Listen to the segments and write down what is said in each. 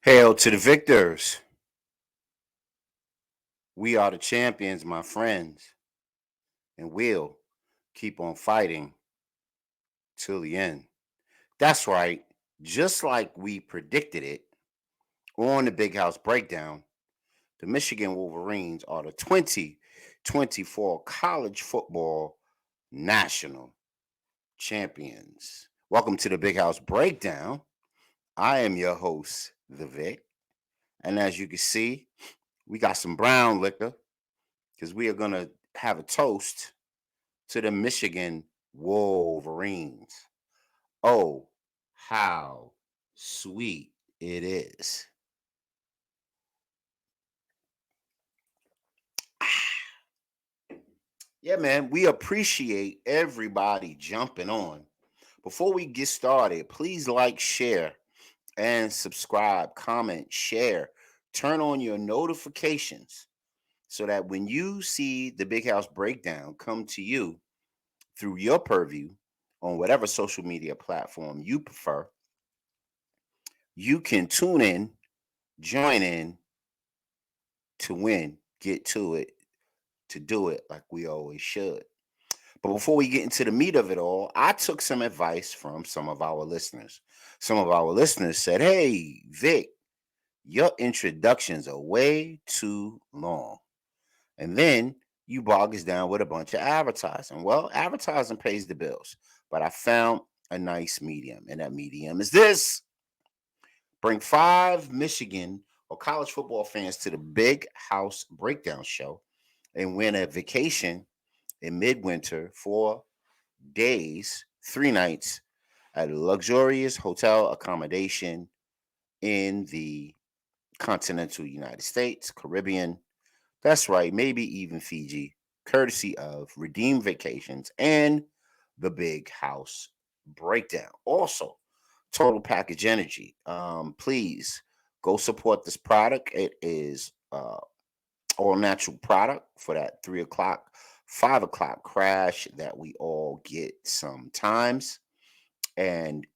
Hail to the victors. We are the champions, my friends, and we'll keep on fighting till the end. That's right. Just like we predicted it on the Big House Breakdown, the Michigan Wolverines are the 2024 college football national champions. Welcome to the Big House Breakdown. I am your host, The Vic. And as you can see, we got some brown liquor because we are going to have a toast to the Michigan Wolverines. Oh, how sweet it is. Yeah, man, we appreciate everybody jumping on. Before we get started, please like, share, and subscribe, comment, share. Turn on your notifications so that when you see the Big House Breakdown come to you through your purview on whatever social media platform you prefer, you can tune in, join in to win, get to it, to do it like we always should. But before we get into the meat of it all, I took some advice from some of our listeners. Some of our listeners said, "Hey, Vic, your introductions are way too long. And then you bog us down with a bunch of advertising." Well, advertising pays the bills, but I found a nice medium, and that medium is this: bring five Michigan or college football fans to the Big House Breakdown Show and win a vacation in midwinter 4 days, 3 nights at a luxurious hotel accommodation in the continental United States, Caribbean. That's right, maybe even Fiji, courtesy of Redeem Vacations and the Big House Breakdown. Also, Total Package Energy. Please go support this product. It is all natural product for that 3 o'clock, 5 o'clock crash that we all get sometimes. And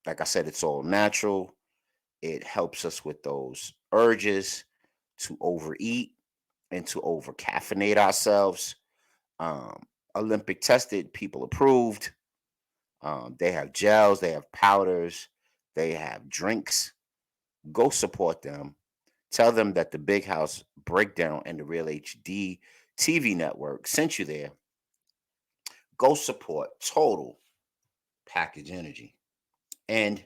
like I said, it's all natural. It helps us with those urges to overeat and to over caffeinate ourselves. Um, Olympic tested, people approved. They have gels, they have powders, they have drinks. Go support them. Tell them that the Big House Breakdown and the Real HD TV network sent you there. Go support Total Package Energy. And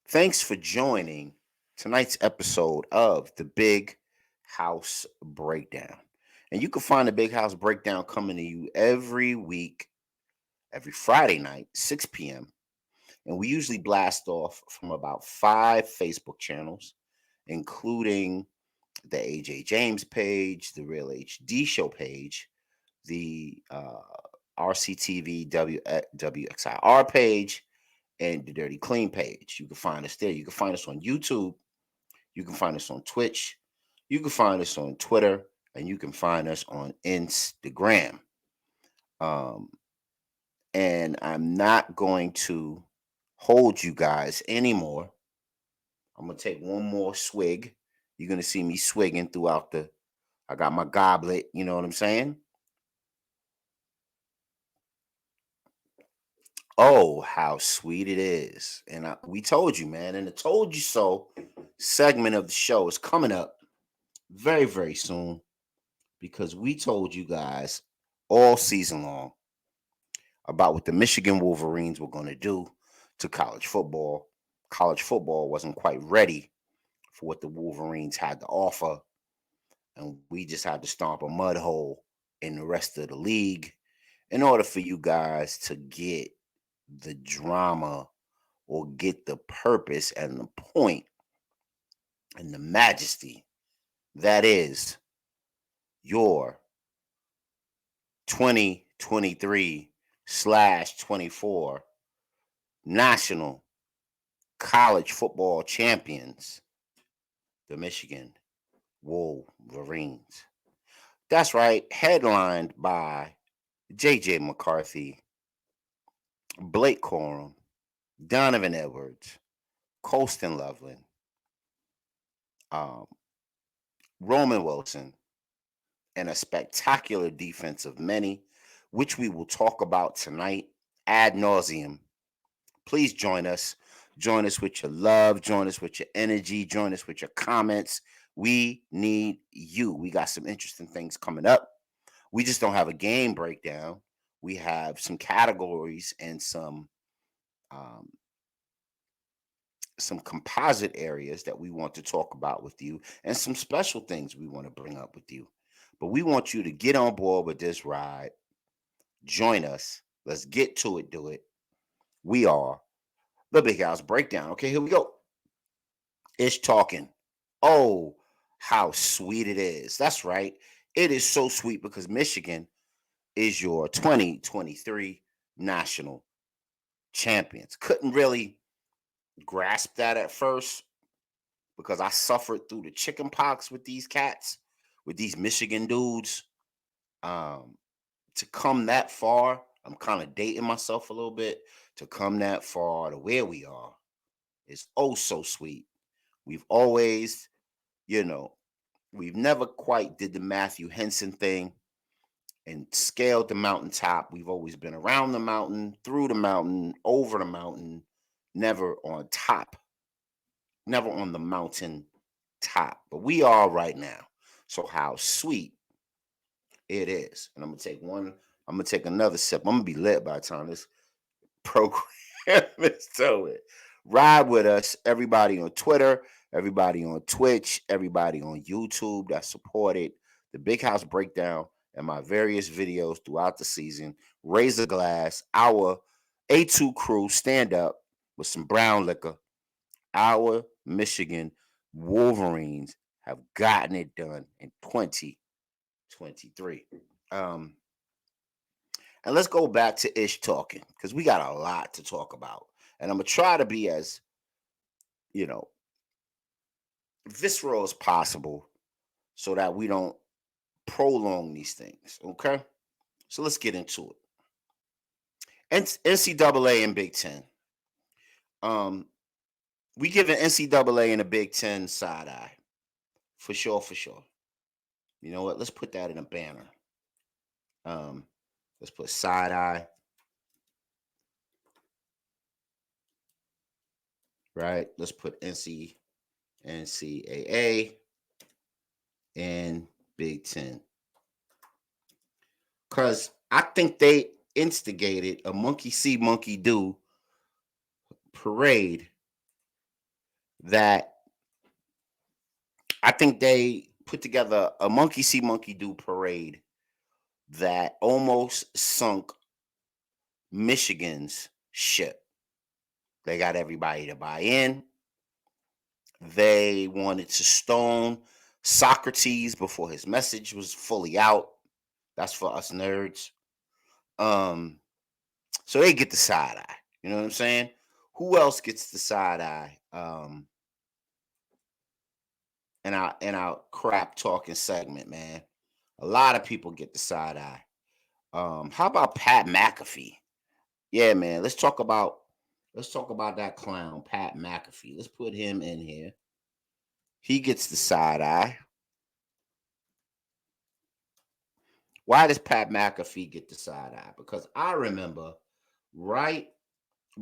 thanks for joining tonight's episode of the Big House Breakdown. And you can find the Big House Breakdown coming to you every week, every Friday night, 6 p.m. And we usually blast off from about 5 Facebook channels, including the AJ James page, the Real HD Show page, the RCTV WXIR page, and the Dirty Clean page. You can find us there. You can find us on YouTube. You can find us on Twitch. You can find us on Twitter. And you can find us on Instagram. Um, and I'm not going to hold you guys anymore. I'm going to take one more swig. You're going to see me swigging throughout the. I got my goblet. You know what I'm saying? Oh, how sweet it is. And we told you, man. And the told you so segment of the show is coming up very, very soon because we told you guys all season long about what the Michigan Wolverines were going to do to college football. College football wasn't quite ready for what the Wolverines had to offer. And we just had to stomp a mud hole in the rest of the league in order for you guys to get the drama or get the purpose and the point and the majesty that is your 2023/24 national college football champions, the Michigan Wolverines. That's right, headlined by JJ McCarthy, Blake Corum, Donovan Edwards, Colston Loveland, um, Roman Wilson, and a spectacular defense of many, which we will talk about tonight ad nauseum. Please join us. Join us with your love. Join us with your energy. Join us with your comments. We need you. We got some interesting things coming up. We just don't have a game breakdown. We have some categories and um, some composite areas that we want to talk about with you, and some special things we want to bring up with you. But we want you to get on board with this ride. Join us. Let's get to it. Do it. We are the Big House Breakdown. Okay, here we go. It's talking. Oh, how sweet it is. That's right. It is so sweet because Michigan is your 2023 national champions. Couldn't really grasp that at first because I suffered through the chicken pox with these cats, with these Michigan dudes. Um, to come that far, I'm kind of dating myself a little bit. To come that far to where we are is oh so sweet. We've always, you know, we've never quite did the Matthew Henson thing and scaled the mountaintop. We've always been around the mountain, through the mountain, over the mountain, never on top, never on the mountain top. But we are right now. So how sweet it is. And I'm gonna take another sip. I'm gonna be lit by the time this program is over. Ride with us, everybody on Twitter, everybody on Twitch, everybody on YouTube that supported the Big House Breakdown and my various videos throughout the season. Raise a glass. Our A2 crew stand up with some brown liquor. Our Michigan Wolverines have gotten it done in 2023. Um, and let's go back to Ish talking because we got a lot to talk about. And I'm going to try to be as, you know, visceral as possible so that we don't prolong these things. Okay. So let's get into it. NCAA and Big Ten. Um, we give an NCAA and a Big Ten side eye. For sure, for sure. You know what? Let's put that in a banner. Um, let's put side eye. Right. Let's put NCAA and Big Ten. Because I think they instigated a monkey see, monkey do parade that I think they put together a monkey see, monkey do parade that almost sunk Michigan's ship. They got everybody to buy in. They wanted to stone Socrates before his message was fully out. That's for us nerds. So they get the side eye. You know what I'm saying? Who else gets the side eye? In our crap talking segment, man. A lot of people get the side eye. How about Pat McAfee? Yeah, man. Let's talk about that clown, Pat McAfee. Let's put him in here. He gets the side eye. Why does Pat McAfee get the side eye? Because I remember right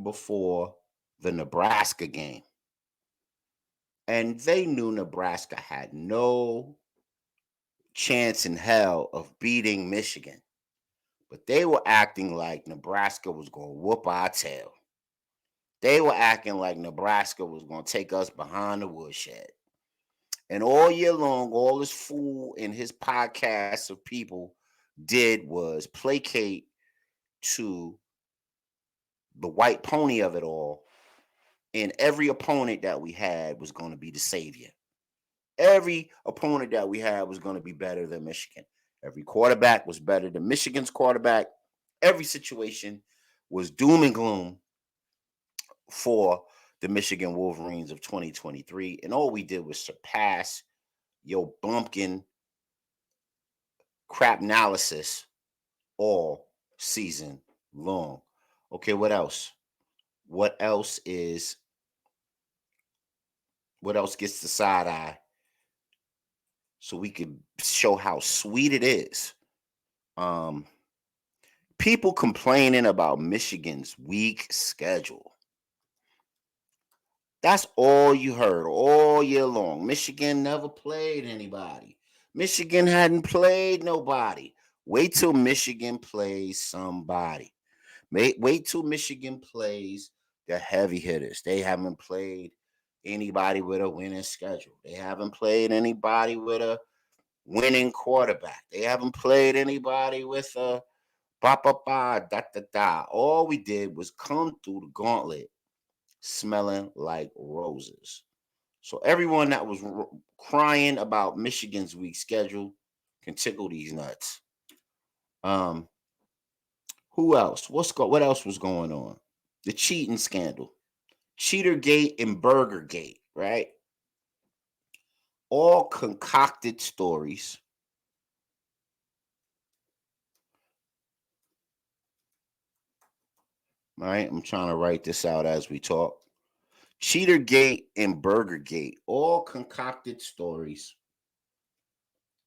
before the Nebraska game, and they knew Nebraska had no chance in hell of beating Michigan, but they were acting like Nebraska was going to whoop our tail. They were acting like Nebraska was going to take us behind the woodshed. And all year long, all this fool and his podcast of people did was placate to the white pony of it all. And every opponent that we had was going to be the savior. Every opponent that we had was going to be better than Michigan. Every quarterback was better than Michigan's quarterback. Every situation was doom and gloom for the Michigan Wolverines of 2023. And all we did was surpass your bumpkin crap analysis all season long. Okay, what else? What else is What else gets the side eye? So we could show how sweet it is. Um, People complaining about Michigan's weak schedule. That's all you heard all year long. Michigan never played anybody. Michigan hadn't played nobody. Wait till Michigan plays somebody. Wait till Michigan plays the heavy hitters. They haven't played anybody with a winning schedule. They haven't played anybody with a winning quarterback. They haven't played anybody with a ba ba ba da da da. All we did was come through the gauntlet smelling like roses. So everyone that was crying about Michigan's weak schedule can tickle these nuts. Um, who else? What else was going on? The cheating scandal, Cheatergate and Burgergate, right? All concocted stories. Right? I'm trying to write this out as we talk. Cheatergate and Burgergate, all concocted stories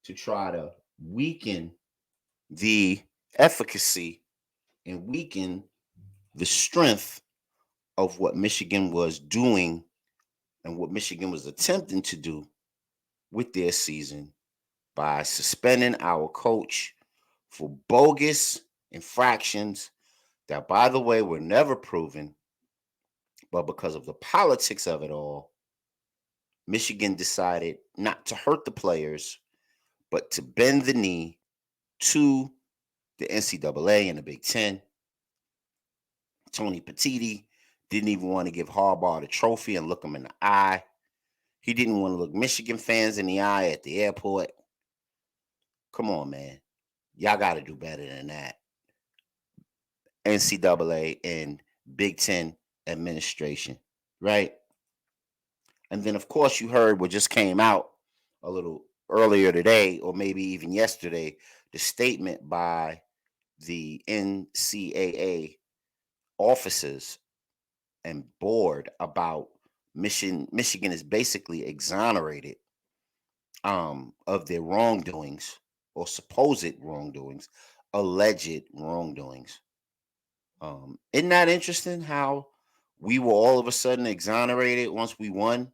to try to weaken the efficacy and weaken the strength of what Michigan was doing and what Michigan was attempting to do with their season by suspending our coach for bogus infractions that, by the way, were never proven. But because of the politics of it all, Michigan decided not to hurt the players, but to bend the knee to the NCAA and the Big Ten. Tony Petitti didn't even want to give Harbaugh the trophy and look him in the eye. He didn't want to look Michigan fans in the eye at the airport. Come on, man. Y'all got to do better than that. NCAA and Big Ten administration, right? And then, of course, you heard what just came out a little earlier today, or maybe even yesterday, the statement by the NCAA officers and board about Michigan is basically exonerated of their wrongdoings or supposed wrongdoings, alleged wrongdoings. Isn't that interesting how we were all of a sudden exonerated once we won?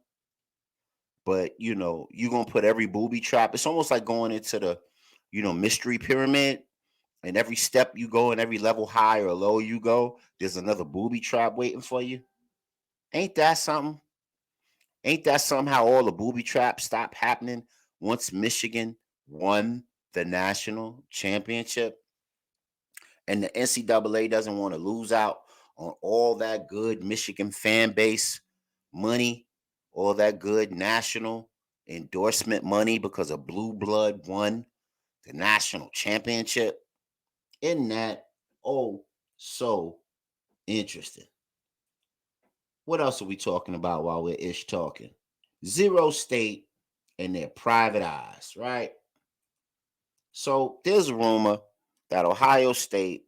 But you're gonna put every booby trap. It's almost like going into the, mystery pyramid, and every step you go and every level high or low you go, there's another booby trap waiting for you. Ain't that something? Ain't that somehow all the booby traps stopped happening once Michigan won the national championship? And the NCAA doesn't want to lose out on all that good Michigan fan base money, all that good national endorsement money because a blue blood won the national championship. Isn't that oh so interesting? What else are we talking about while we're ish talking? Zero State and their private eyes, right? So there's a rumor that Ohio State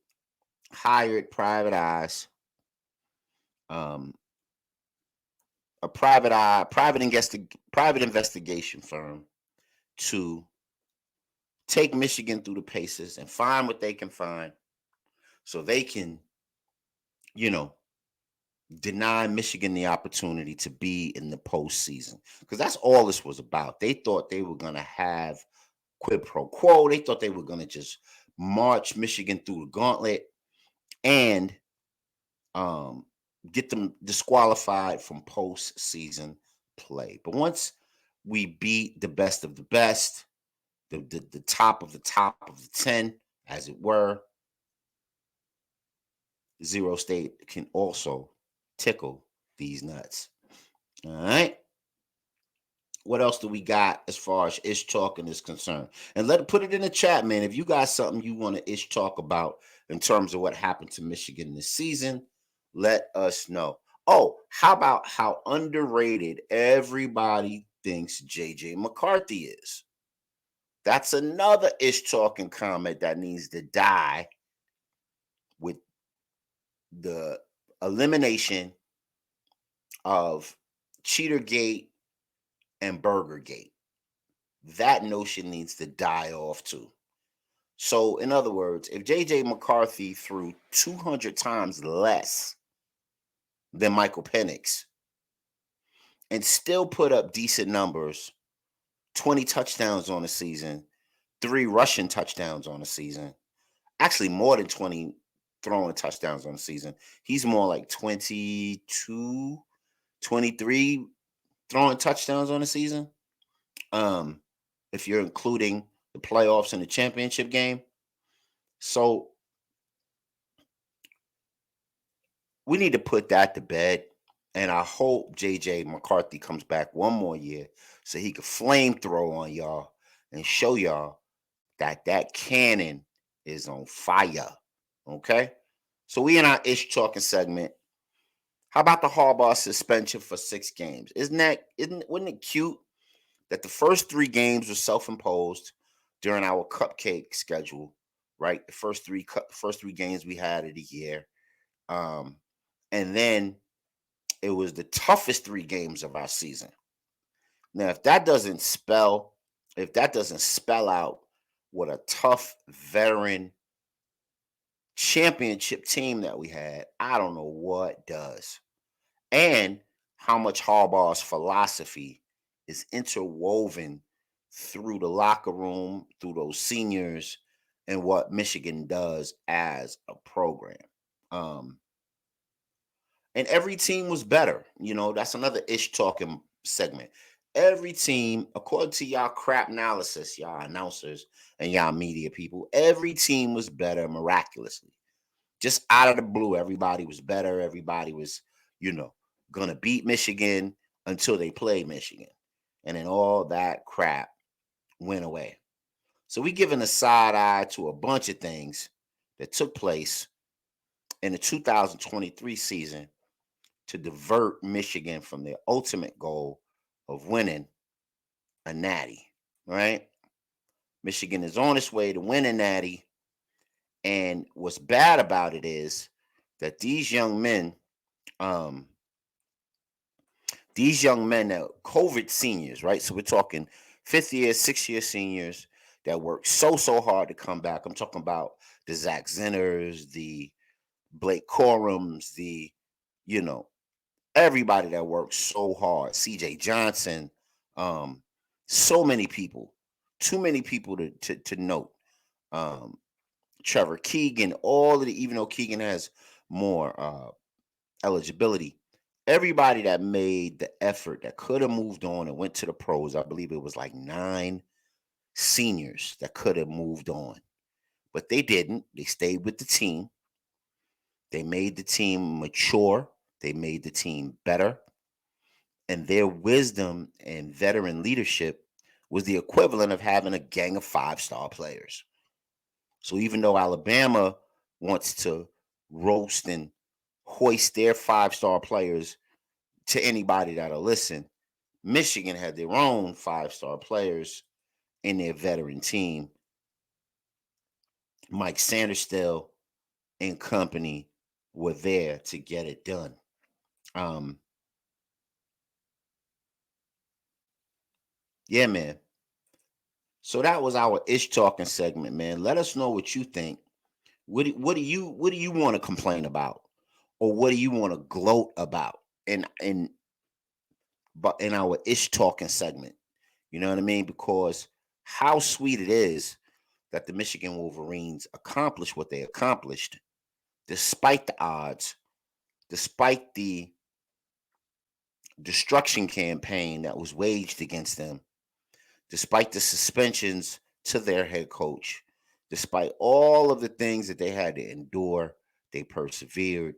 hired private eyes, um, a private investigation firm to take Michigan through the paces and find what they can find, so they can, you know, deny Michigan the opportunity to be in the postseason. Because that's all this was about. They thought they were gonna have quid pro quo. They thought they were gonna just march Michigan through the gauntlet and um, get them disqualified from postseason play. But once we beat the best of the best, the top of the 10, as it were, Zero State can also tickle these nuts. All right. What else do we got as far as ish talking is concerned? And put it in the chat, man. If you got something you want to ish talk about in terms of what happened to Michigan this season, let us know. Oh, how about how underrated everybody thinks JJ McCarthy is? That's another ish talking comment that needs to die with the elimination of Cheatergate and Burgergate. That notion needs to die off too. So, in other words, if JJ McCarthy threw 200 times less than Michael Penix and still put up decent numbers, 20 touchdowns on the season, 3 rushing touchdowns on the season, actually more than 20 throwing touchdowns on the season. He's more like 22, 23 throwing touchdowns on the season. Um, if you're including the playoffs and the championship game. So we need to put that to bed. And I hope JJ McCarthy comes back one more year so he could flamethrow on y'all and show y'all that that cannon is on fire. Okay? So we in our ish talking segment. How about the Harbaugh suspension for 6 games? Wouldn't it cute that the first 3 games were self-imposed during our cupcake schedule, right? The first three games we had of the year. And then it was the toughest 3 games of our season. Now, if that doesn't spell out what a tough veteran championship team that we had, I don't know what does. And how much Harbaugh's philosophy is interwoven through the locker room, through those seniors, and what Michigan does as a program. Um, and every team was better. That's another ish talking segment. Every team, according to y'all crap analysis, y'all announcers and y'all media people, every team was better miraculously. Just out of the blue, everybody was better. Everybody was, gonna beat Michigan until they played Michigan. And then all that crap went away. So we giving a side eye to a bunch of things that took place in the 2023 season to divert Michigan from their ultimate goal of winning a natty, right? Michigan is on its way to win a natty. And what's bad about it is that these young men that COVID seniors, right? So we're talking 5th year, 6th year seniors that work so hard to come back. I'm talking about the Zach Zinners, the Blake Corums, you know, everybody that works so hard. CJ Johnson, um, so many people, too many people to note. Um, Trevor Keegan, all of the, even though Keegan has more eligibility, everybody that made the effort that could have moved on and went to the pros, I believe it was like 9 seniors that could have moved on, but they didn't. They stayed with the team. They made the team mature. They made the team better. And their wisdom and veteran leadership was the equivalent of having a gang of 5-star players. So even though Alabama wants to roast and hoist their 5-star players to anybody that'll listen, Michigan had their own 5-star players in their veteran team. Mike Sanderstill and company were there to get it done. Yeah, man. So that was our ish talking segment, man. Let us know what you think. What do you want to complain about, or what do you want to gloat about in our ish talking segment? You know what I mean? Because how sweet it is that the Michigan Wolverines accomplished what they accomplished, despite the odds, despite the destruction campaign that was waged against them, despite the suspensions to their head coach, despite all of the things that they had to endure, they persevered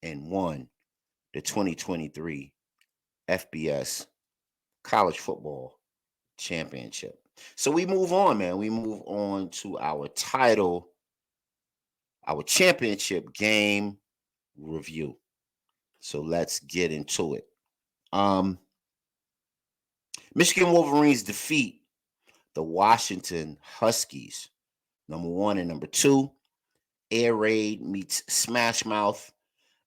and won the 2023 FBS College Football Championship. So we move on, man. We move on to our title, our championship game review. So let's get into it. Michigan Wolverines defeat the Washington Huskies. Number 1 and number 2. Air Raid meets Smash Mouth.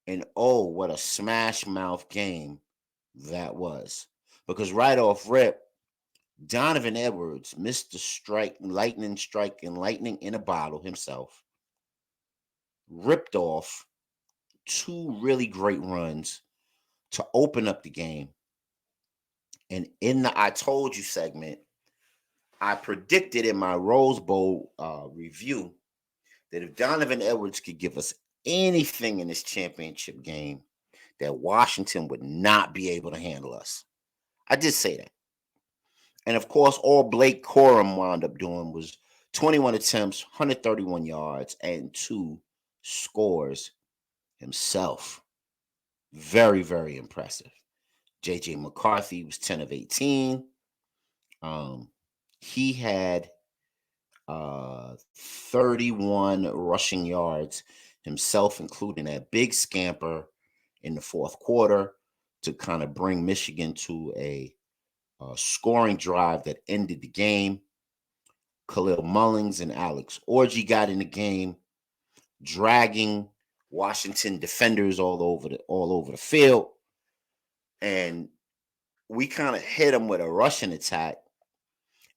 And oh, what a Smash Mouth game that was. because right off rip, Donovan Edwards missed the strike, and lightning in a bottle himself. Ripped off two really great runs to open up the game. And in the I Told You segment, I predicted in my Rose Bowl review that if Donovan Edwards could give us anything in this championship game, that Washington would not be able to handle us. I did say that. And of course, all Blake Corum wound up doing was 21 attempts, 131 yards, and 2 scores himself. Very, very impressive. JJ McCarthy was 10 of 18. He had 31 rushing yards himself, including a big scamper in the fourth quarter to kind of bring Michigan to a scoring drive that ended the game. Khalil Mullings and Alex Orji got in the game, dragging Washington defenders all over the field, and we kind of hit them with a rushing attack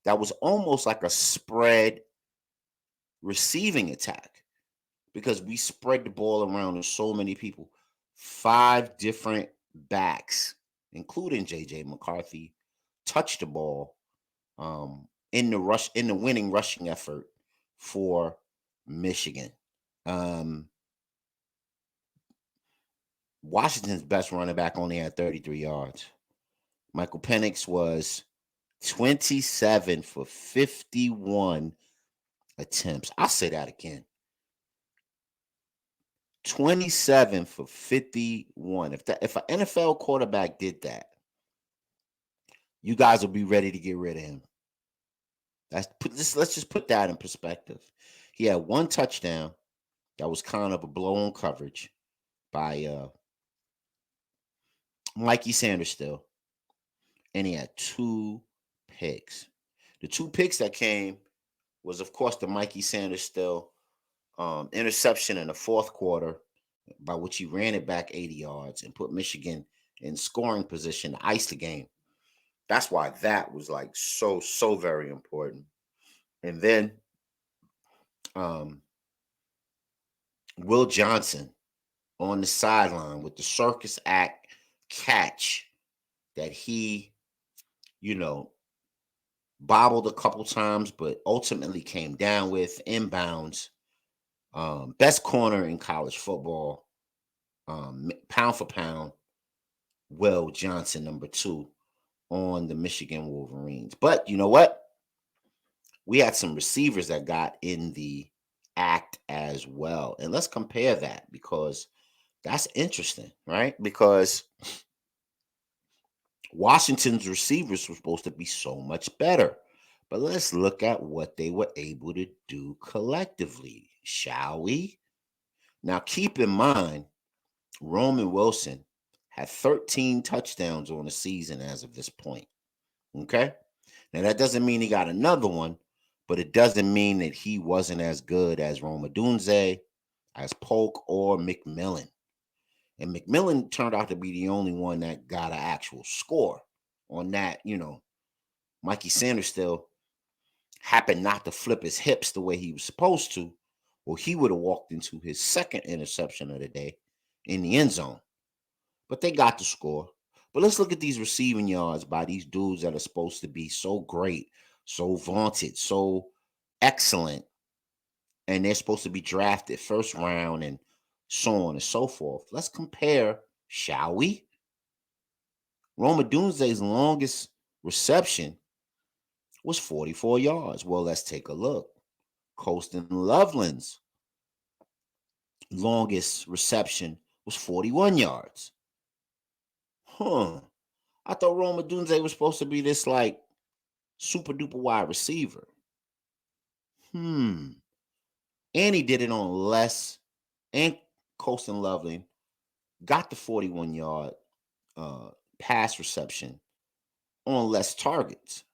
that was almost like a spread receiving attack because we spread the ball around to so many people. 5 different backs, including JJ McCarthy, touched the ball in the winning rushing effort for Michigan. Washington's best running back only had 33 yards. Michael Penix was 27 for 51 attempts. I'll say that again. 27 for 51. If an NFL quarterback did that, you guys will be ready to get rid of him. Let's just put that in perspective. He had 1 touchdown that was kind of a blown coverage by Mikey Sanders still. And he had 2 picks. The 2 picks that came was, of course, the Mikey Sanders still interception in the fourth quarter, by which he ran it back 80 yards and put Michigan in scoring position to ice the game. That's why that was like so very important. And then Will Johnson on the sideline with the circus act catch that he, bobbled a couple times, but ultimately came down with inbounds. Best corner in college football, pound for pound, Will Johnson, number 2 on the Michigan Wolverines. But you know what? We had some receivers that got in the act as well. And let's compare that because that's interesting, right? Because Washington's receivers were supposed to be so much better. But let's look at what they were able to do collectively, shall we? Now, keep in mind, Roman Wilson had 13 touchdowns on the season as of this point. Okay? Now, that doesn't mean he got another one, but it doesn't mean that he wasn't as good as Rome Odunze, as Polk, or McMillan. And McMillan turned out to be the only one that got an actual score on that. Mikey Sanders still happened not to flip his hips the way he was supposed to, or he would have walked into his second interception of the day in the end zone. But they got the score. But let's look at these receiving yards by these dudes that are supposed to be so great, so vaunted, so excellent, and they're supposed to be drafted first round and so on and so forth. Let's compare, shall we? Rome Odunze's longest reception was 44 yards. Well, let's take a look. Colston Loveland's longest reception was 41 yards. I thought Rome Odunze was supposed to be this like super duper wide receiver. And he did it on less, and Colston Loveland got the 41-yard pass reception on less targets.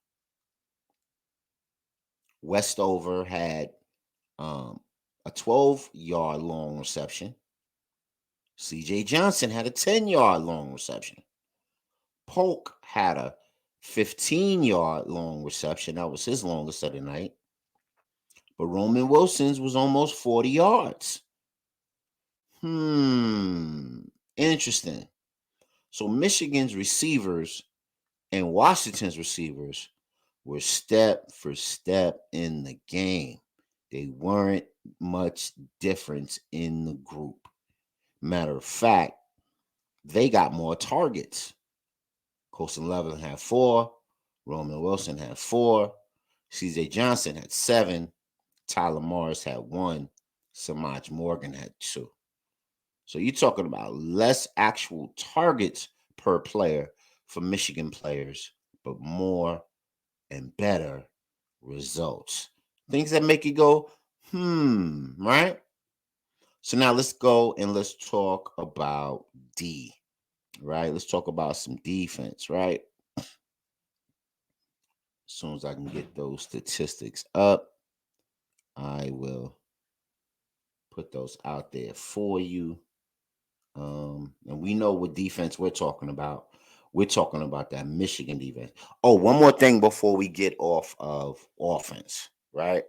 Westover had a 12-yard long reception. CJ Johnson had a 10-yard long reception. Polk had a 15-yard long reception. That was his longest of the night. But Roman Wilson's was almost 40 yards. Interesting. So Michigan's receivers and Washington's receivers were step for step in the game. They weren't much difference in the group. Matter of fact, they got more targets. Colson Leveland had 4. Roman Wilson had 4. CJ Johnson had 7. Tyler Morris had 1. Samaj Morgan had 2. So you're talking about less actual targets per player for Michigan players, but more and better results. Things that make you go, right? So now let's go and let's talk about D, right? Let's talk about some defense, right? As soon as I can get those statistics up, I will put those out there for you. And we know what defense we're talking about. We're talking about that Michigan defense. Oh, one more thing before we get off of offense, right?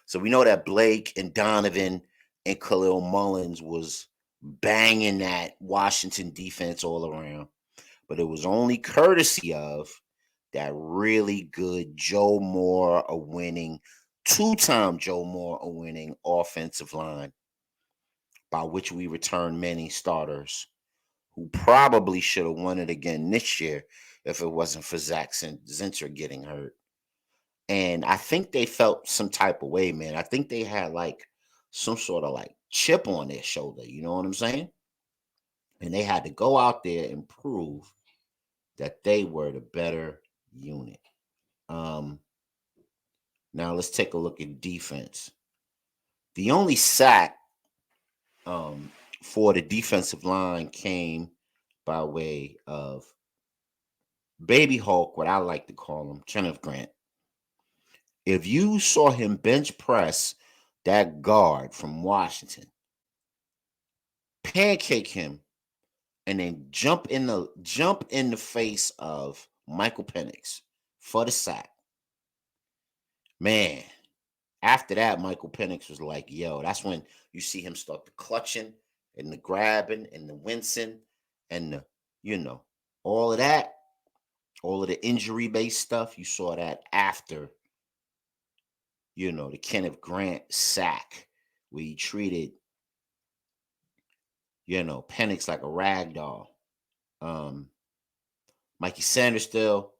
So we know that Blake and Donovan and Khalil Mullins was banging that Washington defense all around, but it was only courtesy of that really good Joe Moore, a winning, two-time Joe Moore, a winning offensive line, by which we returned many starters who probably should have won it again this year if it wasn't for Zach Zinter getting hurt. And I think they felt some type of way, man. I think they had like some sort of like chip on their shoulder. You know what I'm saying? And they had to go out there and prove that they were the better unit. Um, Now let's take a look at defense. The only sack um, for the defensive line came by way of Baby Hulk, what I like to call him, Kenneth Grant. If you saw him bench press that guard from Washington, pancake him, and then jump in the face of Michael Penix for the sack, man. After that, Michael Penix was like, "Yo," that's when you see him start the clutching and the grabbing and the wincing and the, you know, all of that, all of the injury based stuff. You saw that after, the Kenneth Grant sack, where he treated, Penix like a rag doll. Um, Mikey Sanders still,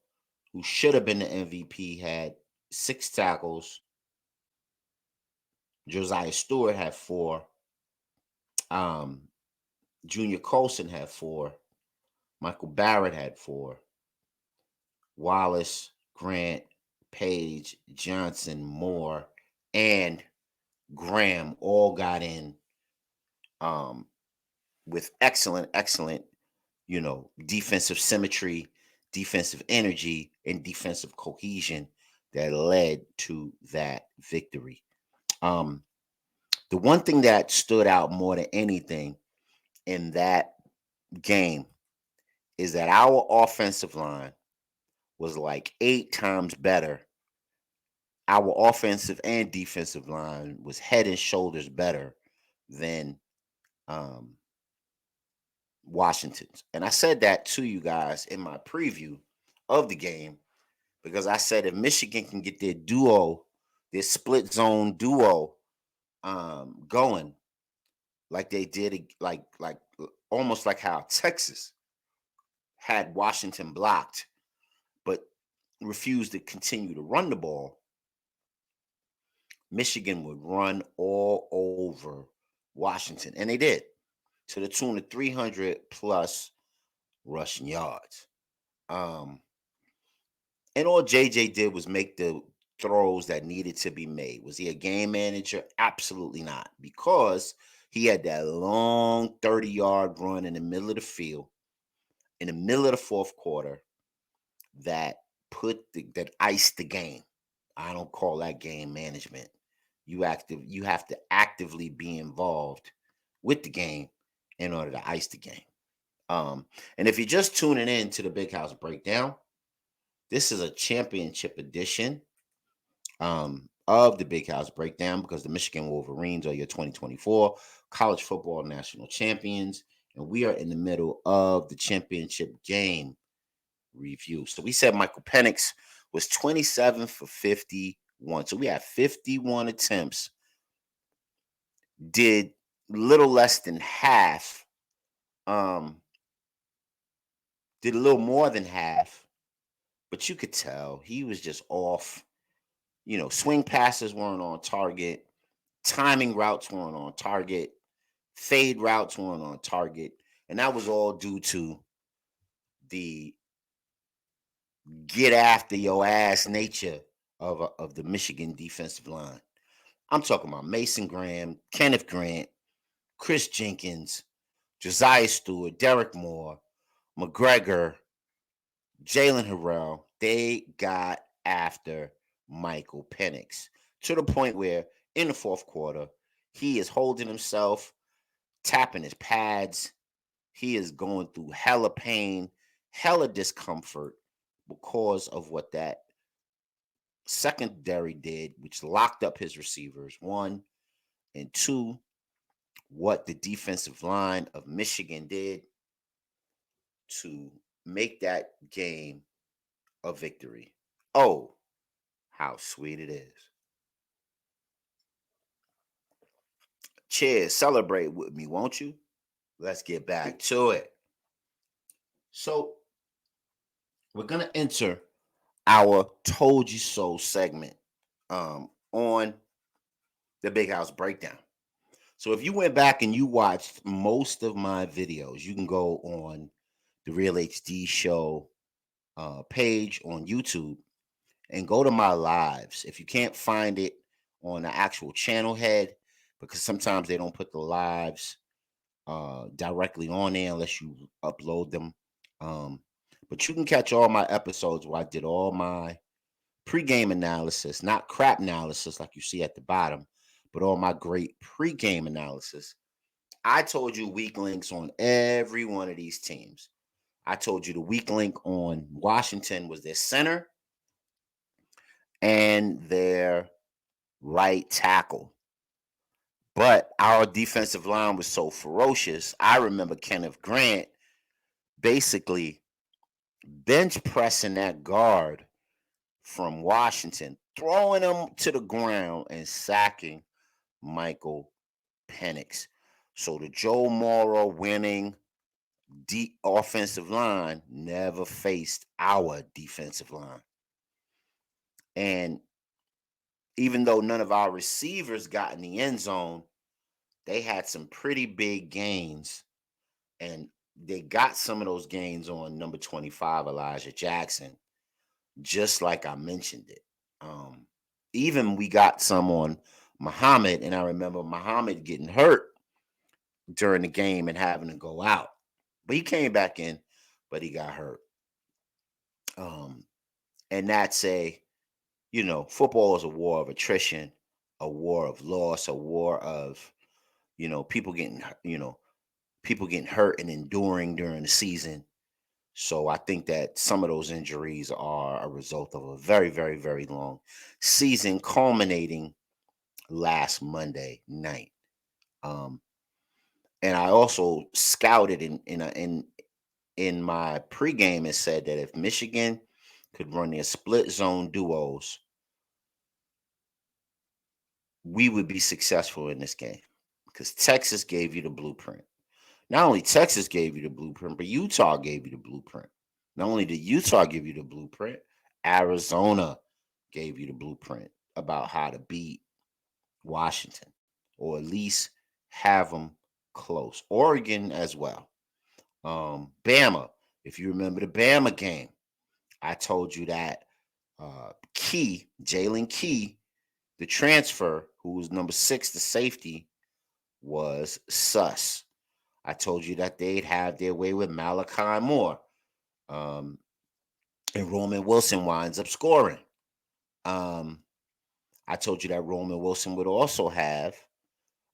who should have been the MVP, had 6 tackles. Josiah Stewart had 4. Um, Junior Colson had 4. Michael Barrett had 4. Wallace, Grant, Page, Johnson, Moore, and Graham all got in um, with excellent, defensive symmetry, defensive energy, and defensive cohesion that led to that victory. Um, the one thing that stood out more than anything in that game is that our offensive line was like 8 times better. Our offensive and defensive line was head and shoulders better than um, Washington's. And I said that to you guys in my preview of the game because I said if Michigan can get their duo, their split zone duo going like they did, like almost like how Texas had Washington blocked, but refused to continue to run the ball, Michigan would run all over Washington. And they did, to the tune of 300 plus rushing yards. Um, and all JJ did was make the throws that needed to be made. Was he a game manager? Absolutely not, because he had that long 30-yard run in the middle of the field, in the middle of the fourth quarter, that that iced the game. I don't call that game management. You have to actively be involved with the game in order to ice the game. And if you're just tuning in to the Big House Breakdown, This is a championship edition of the Big House Breakdown because the Michigan Wolverines are your 2024 college football national champions. And we are in the middle of the championship game review. So we said Michael Penix was 27 for 51. So we had 51 attempts, did little less than half, um, did a little more than half, but you could tell he was just off. Swing passes weren't on target, timing routes weren't on target, fade routes weren't on target, and that was all due to the get after your ass nature of the Michigan defensive line. I'm talking about Mason Graham, Kenneth Grant, Chris Jenkins, Josiah Stewart, Derek Moore, McGregor, Jalen Harrell. They got after Michael Penix to the point where in the fourth quarter, he is holding himself, tapping his pads. He is going through hella pain, hella discomfort because of what that secondary did, which locked up his receivers, one, and two, what the defensive line of Michigan did to make that game a victory. Oh, how sweet it is. Cheers, celebrate with me, won't you? Let's get back to it. So, we're going to enter our Told You So segment on the Big House Breakdown. So if you went back and you watched most of my videos, you can go on the Real HD Show page on YouTube and go to my lives. If you can't find it on the actual channel head, because sometimes they don't put the lives directly on there unless you upload them. But you can catch all my episodes where I did all my pregame analysis, not crap analysis like you see at the bottom, but all my great pregame analysis. I told you weak links on every one of these teams. I told you the weak link on Washington was their center and their right tackle. But our defensive line was so ferocious. I remember Kenneth Grant basically bench pressing that guard from Washington, throwing him to the ground and sacking Michael Penix. So the Joe Morrow winning deep offensive line never faced our defensive line. And even though none of our receivers got in the end zone, they had some pretty big gains. And they got some of those gains on number 25, Elijah Jackson, just like I mentioned it. Even we got some on Muhammad, and I remember Muhammad getting hurt during the game and having to go out. But he came back in, but he got hurt. And that's football is a war of attrition, a war of loss, a war of, people getting hurt and enduring during the season. So I think that some of those injuries are a result of a very, very, very long season culminating last Monday night. And I also scouted in my pregame and said that if Michigan could run their split zone duos, we would be successful in this game because Texas gave you the blueprint. Not only Texas gave you the blueprint, but Utah gave you the blueprint. Not only did Utah give you the blueprint, Arizona gave you the blueprint about how to beat Washington, or at least have them close. Oregon as well. Bama, if you remember the Bama game, I told you that Jalen Key, the transfer, who was number 6, the safety, was sus. I told you that they'd have their way with Malachi Moore. And Roman Wilson winds up scoring. I told you that Roman Wilson would also have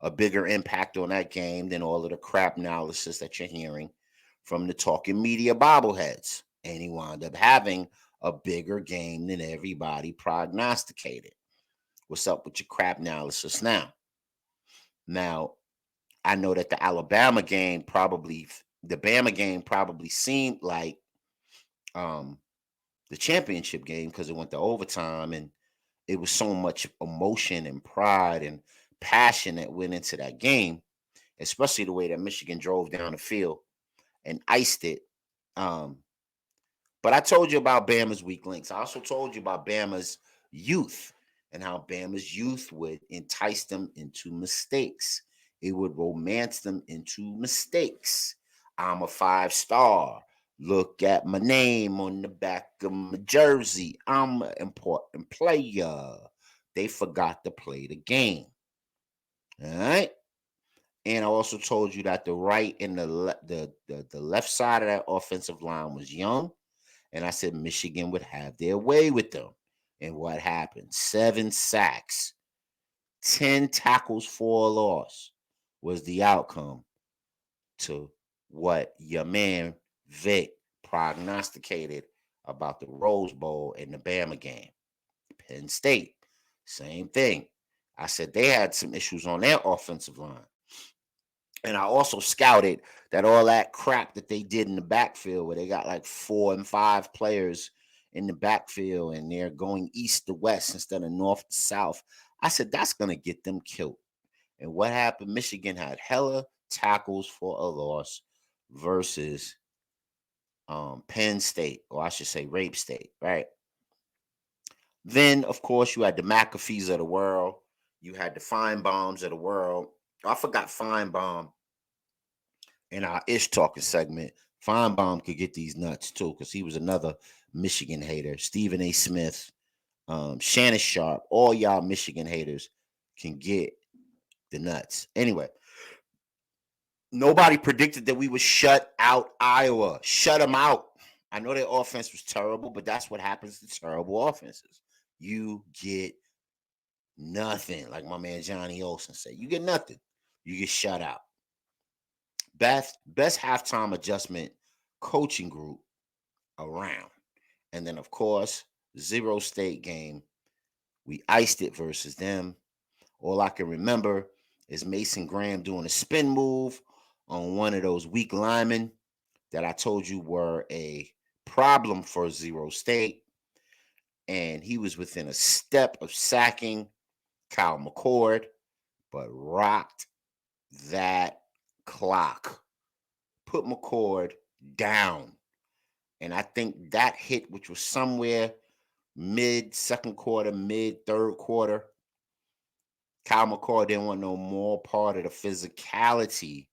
a bigger impact on that game than all of the crap analysis that you're hearing from the talking media bobbleheads. And he wound up having a bigger game than everybody prognosticated. What's up with your crap analysis now? Now, I know that the Bama game probably seemed like um, the championship game because it went to overtime and it was so much emotion and pride and passion that went into that game, especially the way that Michigan drove down the field and iced it. Um, but I told you about Bama's weak links. I also told you about Bama's youth and how Bama's youth would entice them into mistakes. It would romance them into mistakes. I'm a 5 star. Look at my name on the back of my jersey. I'm an important player. They forgot to play the game. All right. And I also told you that the right and the left side of that offensive line was young. And I said Michigan would have their way with them. And what happened? 7 sacks, 10 tackles for a loss was the outcome to what your man Vic prognosticated about the Rose Bowl and the Bama game. Penn State, same thing. I said they had some issues on their offensive line. And I also scouted that all that crap that they did in the backfield, where they got like 4 and 5 players in the backfield and they're going east to west instead of north to south. I said that's going to get them killed. And what happened? Michigan had hella tackles for a loss versus Penn State, or I should say Rape State, right? Then, of course, you had the McAfees of the world. You had the Feinbaums of the world. I forgot Feinbaum in our Ish Talking segment. Feinbaum could get these nuts too, because he was another Michigan hater. Stephen A. Smith, Shannon Sharp, all y'all Michigan haters can get the nuts. Anyway, nobody predicted that we would shut out Iowa. Shut them out. I know their offense was terrible, but that's what happens to terrible offenses. You get nothing. Like my man Johnny Olsen said, you get nothing. You get shut out. Best halftime adjustment coaching group around. And then, of course, zero state game. We iced it versus them. All I can remember is Mason Graham doing a spin move on one of those weak linemen that I told you were a problem for zero state. And he was within a step of sacking Kyle McCord, but rocked that clock. Put McCord down. And I think that hit, which was somewhere mid second quarter, mid third quarter, Kyle McCord didn't want no more part of the physicality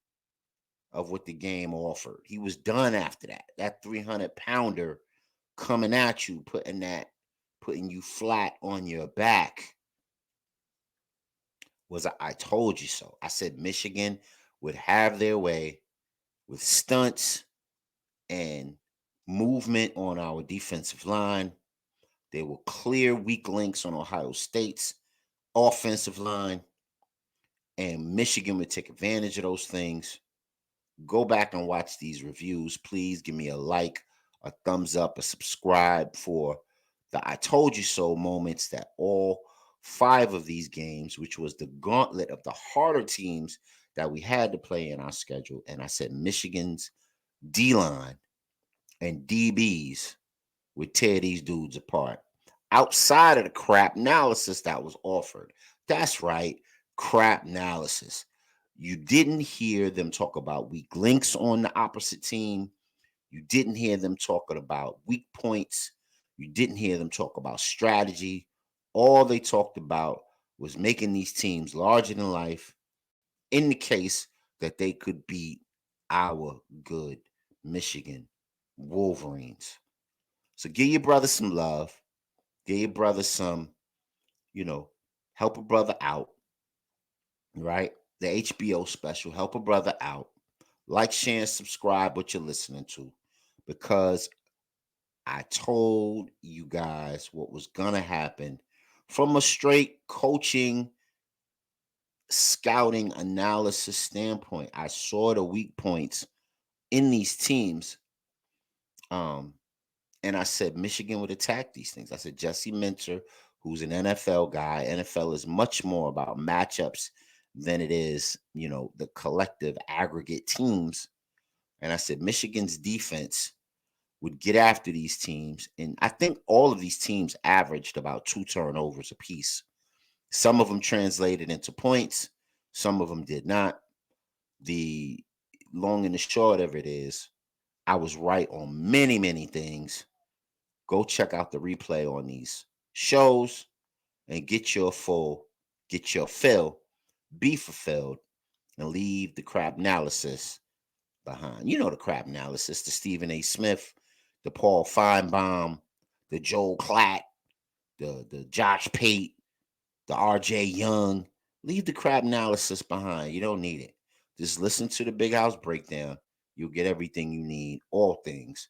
of what the game offered. He was done after that. That 300-pounder coming at you, putting you flat on your back was I told you so. I said Michigan would have their way with stunts and movement on our defensive line. There were clear weak links on Ohio State's offensive line, and Michigan would take advantage of those things. Go back and watch these reviews. Please give me a like, a thumbs up, a subscribe for the I told you so moments that all 5 of these games, which was the gauntlet of the harder teams that we had to play in our schedule. And I said Michigan's D line and DBs would tear these dudes apart outside of the crap analysis that was offered. That's right, crap analysis. You didn't hear them talk about weak links on the opposite team. You didn't hear them talking about weak points. You didn't hear them talk about strategy. All they talked about was making these teams larger than life in the case that they could beat our good Michigan Wolverines. So give your brother some love. Give your brother some, you know, help a brother out, right? The HBO special, help a brother out. Like, share, and subscribe what you're listening to because I told you guys what was going to happen from a straight coaching, scouting, analysis standpoint. I saw the weak points in these teams. Um, And I said Michigan would attack these things. I said Jesse Minter, who's an NFL guy. NFL is much more about matchups than it is, the collective aggregate teams. And I said Michigan's defense would get after these teams. And I think all of these teams averaged about 2 turnovers apiece. Some of them translated into points, some of them did not. The long and the short of it is, I was right on many, many things. Go check out the replay on these shows and get your fill, be fulfilled, and leave the crap analysis behind. You know the crap analysis, the Stephen A. Smith, the Paul Feinbaum, the Joel Klatt, the Josh Pate, the R.J. Young. Leave the crap analysis behind. You don't need it. Just listen to the Big House Breakdown. You'll get everything you need, all things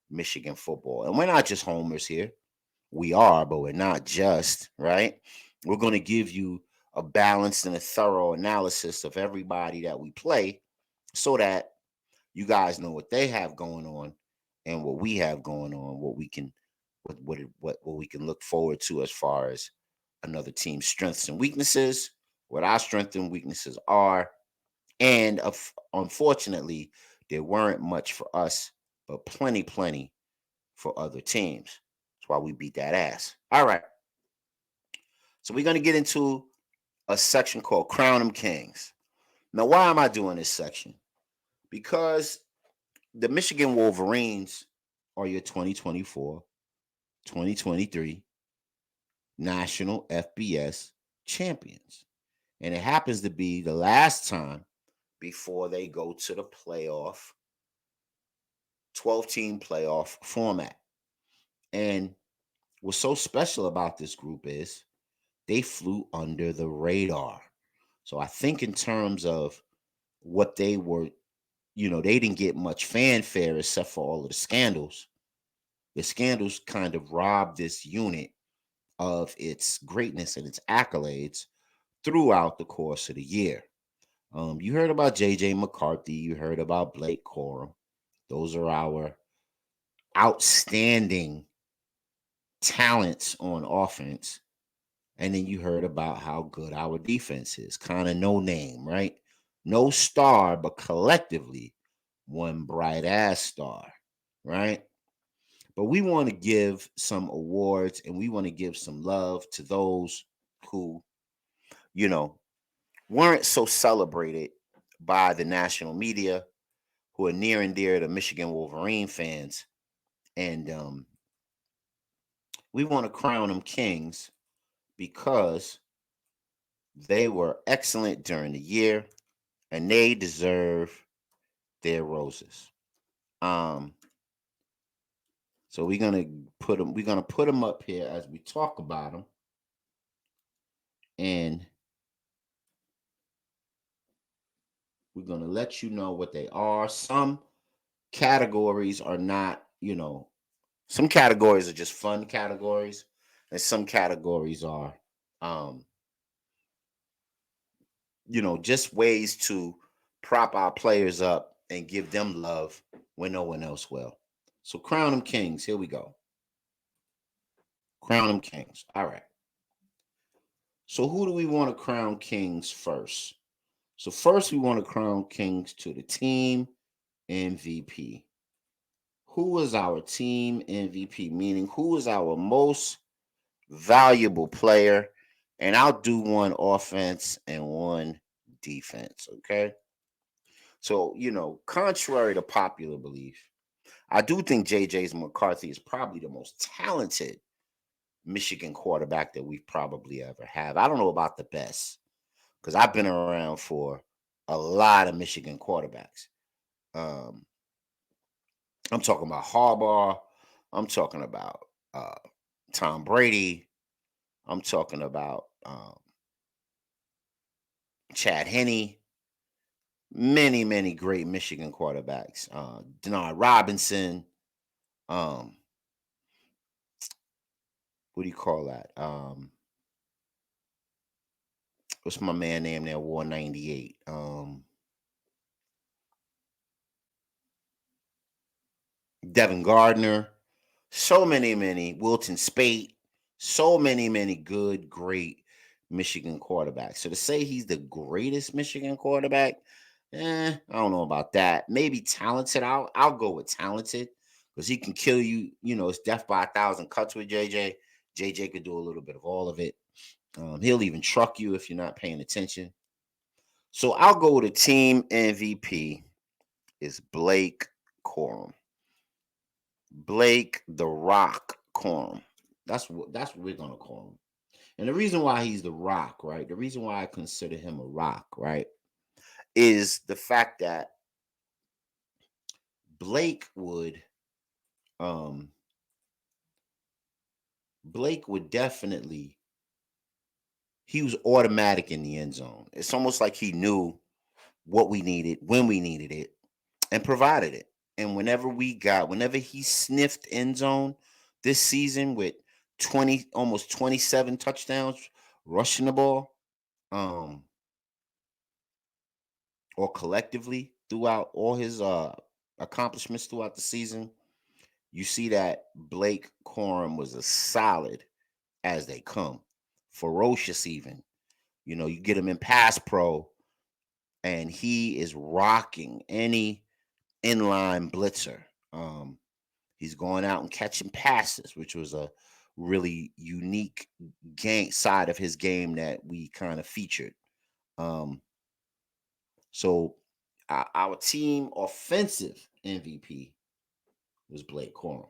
Michigan football. And we're not just homers here. We are, but we're not just, right? We're going to give you a balanced and a thorough analysis of everybody that we play so that you guys know what they have going on and what we have going on, what we can look forward to as far as another team's strengths and weaknesses, what our strengths and weaknesses are. And unfortunately, there weren't much for us, but plenty for other teams. That's why we beat that ass. All right. So we're going to get into a section called Crown 'em Kings. Now, why am I doing this section? Because the Michigan Wolverines are your 2024, 2023 national FBS champions. And it happens to be the last time before they go to the playoff, 12-team playoff format. And what's so special about this group is they flew under the radar. So I think in terms of what they were, they didn't get much fanfare except for all of the scandals. The scandals kind of robbed this unit of its greatness and its accolades throughout the course of the year. You heard about J.J. McCarthy. You heard about Blake Corum. Those are our outstanding talents on offense. And then you heard about how good our defense is. Kind of no name, right? No star, but collectively, one bright ass star, right? But we want to give some awards and we want to give some love to those who, you know, weren't so celebrated by the national media, who are near and dear to Michigan Wolverine fans. And we want to crown them kings because they were excellent during the year and they deserve their roses. Um, so we're gonna put them up here as we talk about them, and we're gonna let you know what they are. Some categories are not, some categories are just fun categories, and some categories are, um, just ways to prop our players up and give them love when no one else will. So crown them kings. Here we go. Crown them kings. All right. So who do we want to crown kings first? So first we want to crown kings to the team MVP. Who is our team MVP? Meaning who is our most valuable player? And I'll do one offense and one defense. Okay. So, contrary to popular belief, I do think JJ McCarthy is probably the most talented Michigan quarterback that we've probably ever have. I don't know about the best because I've been around for a lot of Michigan quarterbacks. Um, I'm talking about Harbaugh. I'm talking about uh, Tom Brady. I'm talking about Chad Henne. Many great Michigan quarterbacks. Denard Robinson. Um, what do you call that? What's my man name there? War 98. Devin Gardner. So many Wilton Spate, so many good, great Michigan quarterbacks. So to say he's the greatest Michigan quarterback, I don't know about that. Maybe talented. I'll go with talented because he can kill you. You know, it's death by 1,000 cuts with JJ. JJ could do a little bit of all of it. He'll even truck you if you're not paying attention. So I'll go with a team MVP is Blake Corum. Blake the Rock Corum. That's what we're gonna call him. And the reason why he's the Rock, right? The reason why I consider him a rock, right, is the fact that Blake would um Blake would definitely he was automatic in the end zone. It's almost like he knew what we needed when we needed it and provided it. And whenever he sniffed end zone this season with 20 almost 27 touchdowns rushing the ball, um or collectively throughout all his accomplishments throughout the season, you see that Blake Corum was as solid as they come. Ferocious even. You know, you get him in pass pro and he is rocking any inline blitzer. He's going out and catching passes, which was a really unique game side of his game that we kind of featured. Um, so our team offensive MVP was Blake Corum.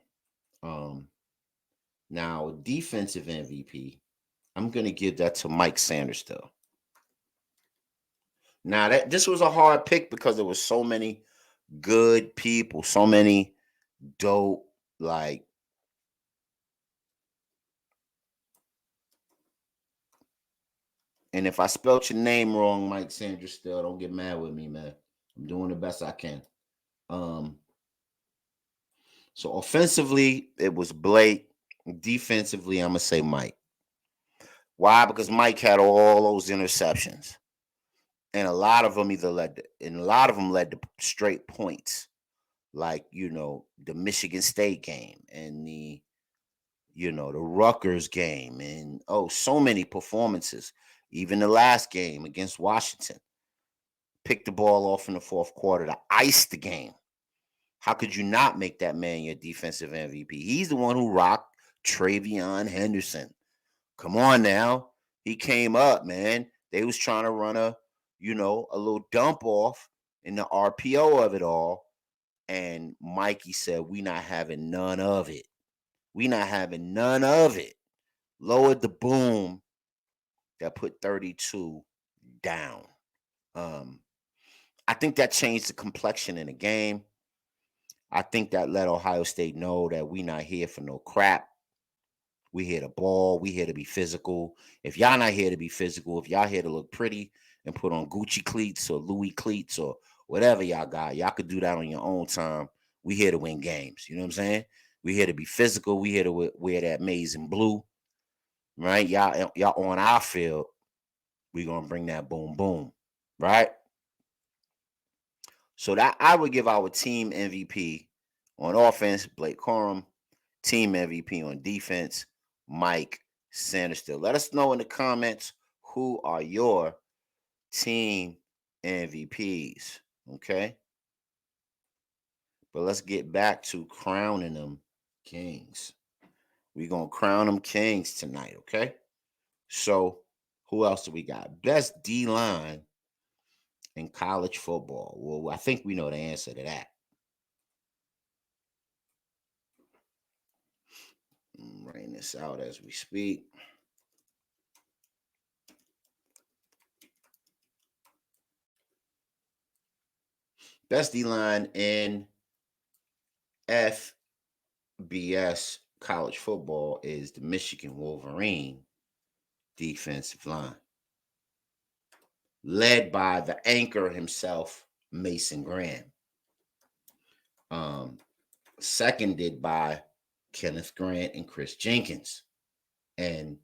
Um, Now defensive MVP, I'm gonna give that to Mike Sanders though. Now that this was a hard pick because there was so many good people, so many dope like and if I spelt your name wrong, Mike Sanders still don't get mad with me, man. I'm doing the best I can. Um so offensively it was Blake. Defensively, I'm gonna say Mike. Why? Because Mike had all those interceptions. And a lot of them led to straight points. Like, the Michigan State game and the Rutgers game and so many performances. Even the last game against Washington, picked the ball off in the fourth quarter to ice the game. How could you not make that man your defensive MVP? He's the one who rocked Travion Henderson. Come on now. He came up, man. They was trying to run a little dump off in the RPO of it all. And Mikey said, we not having none of it. We not having none of it. Lowered the boom that put 32 down. Um, I think that changed the complexion in the game. I think that let Ohio State know that we not here for no crap. We here to ball. We here to be physical. If y'all not here to be physical, if y'all here to look pretty and put on Gucci cleats or Louis cleats or whatever y'all got, y'all could do that on your own time. We here to win games. You know what I'm saying? We here to be physical. We here to wear that maize and blue, right? Y'all on our field. We gonna bring that boom boom, right? So that I would give our team MVP on offense, Blake Corum, team MVP on defense, Mike Sanister. Let us know in the comments who are your team MVPs. Okay. But let's get back to crowning them kings. We're going to crown them kings tonight. Okay. So who else do we got? Best D line in college football. Well, I think we know the answer to that. I'm writing this out as we speak. Best D line in FBS college football is the Michigan Wolverine defensive line, led by the anchor himself, Mason Graham. Um, Seconded by Kenneth Grant and Chris Jenkins and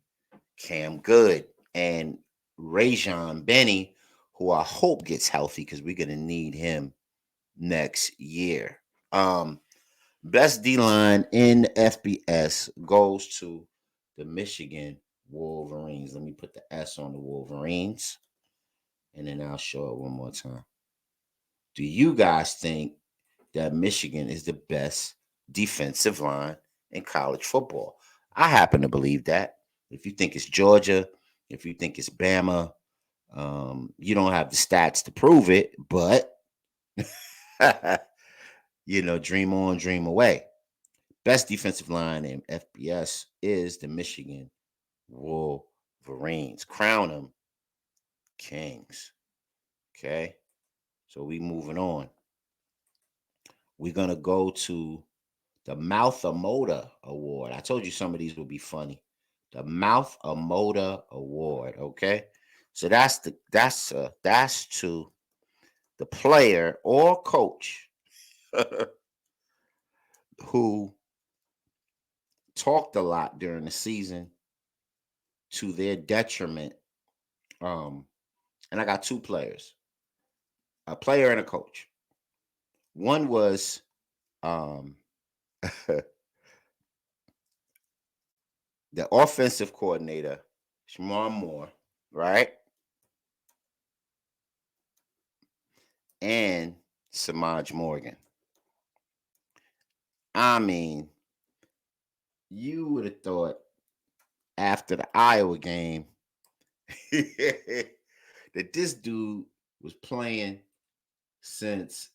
Cam Good and Rajon Benny, who I hope gets healthy because we're gonna need him next year. Um, Best D line in FBS goes to the Michigan Wolverines. Let me put the S on the Wolverines, and then I'll show it one more time. Do you guys think that Michigan is the best defensive line in college football? I happen to believe that. If you think it's Georgia, if you think it's Bama, you don't have the stats to prove it, but dream on, dream away. Best defensive line in FBS is the Michigan Wolverines. Crown them kings. Okay. So we moving on. We're gonna go to the Mouth of Moda Award. I told you some of these would be funny. The Mouth of Moda Award. Okay. So that's to the player or coach who talked a lot during the season to their detriment. And I got two players, a player and a coach. One was um, the offensive coordinator, Shmar Moore, right? And Samaj Morgan. I mean, you would have thought after the Iowa game that this dude was playing since,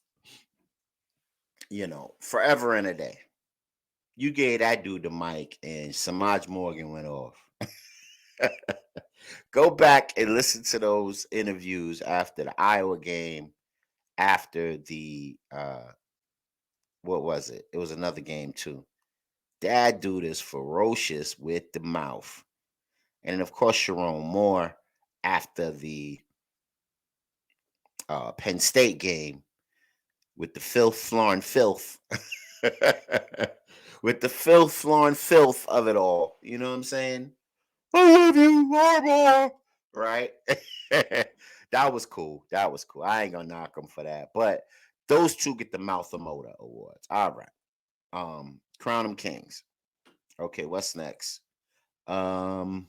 forever and a day. You gave that dude the mic and Samaj Morgan went off. Go back and listen to those interviews after the Iowa game, after the what was it? It was another game too. That dude is ferocious with the mouth. And then of course Sharon Moore after the Penn State game with the filth, flooring filth. With the filth, flooring filth of it all. You know what I'm saying? I love you, Harbaugh. Right? That was cool. That was cool. I ain't gonna knock them for that. But those two get the Mouth of Moda awards. All right. Crown them kings. Okay, what's next? Um,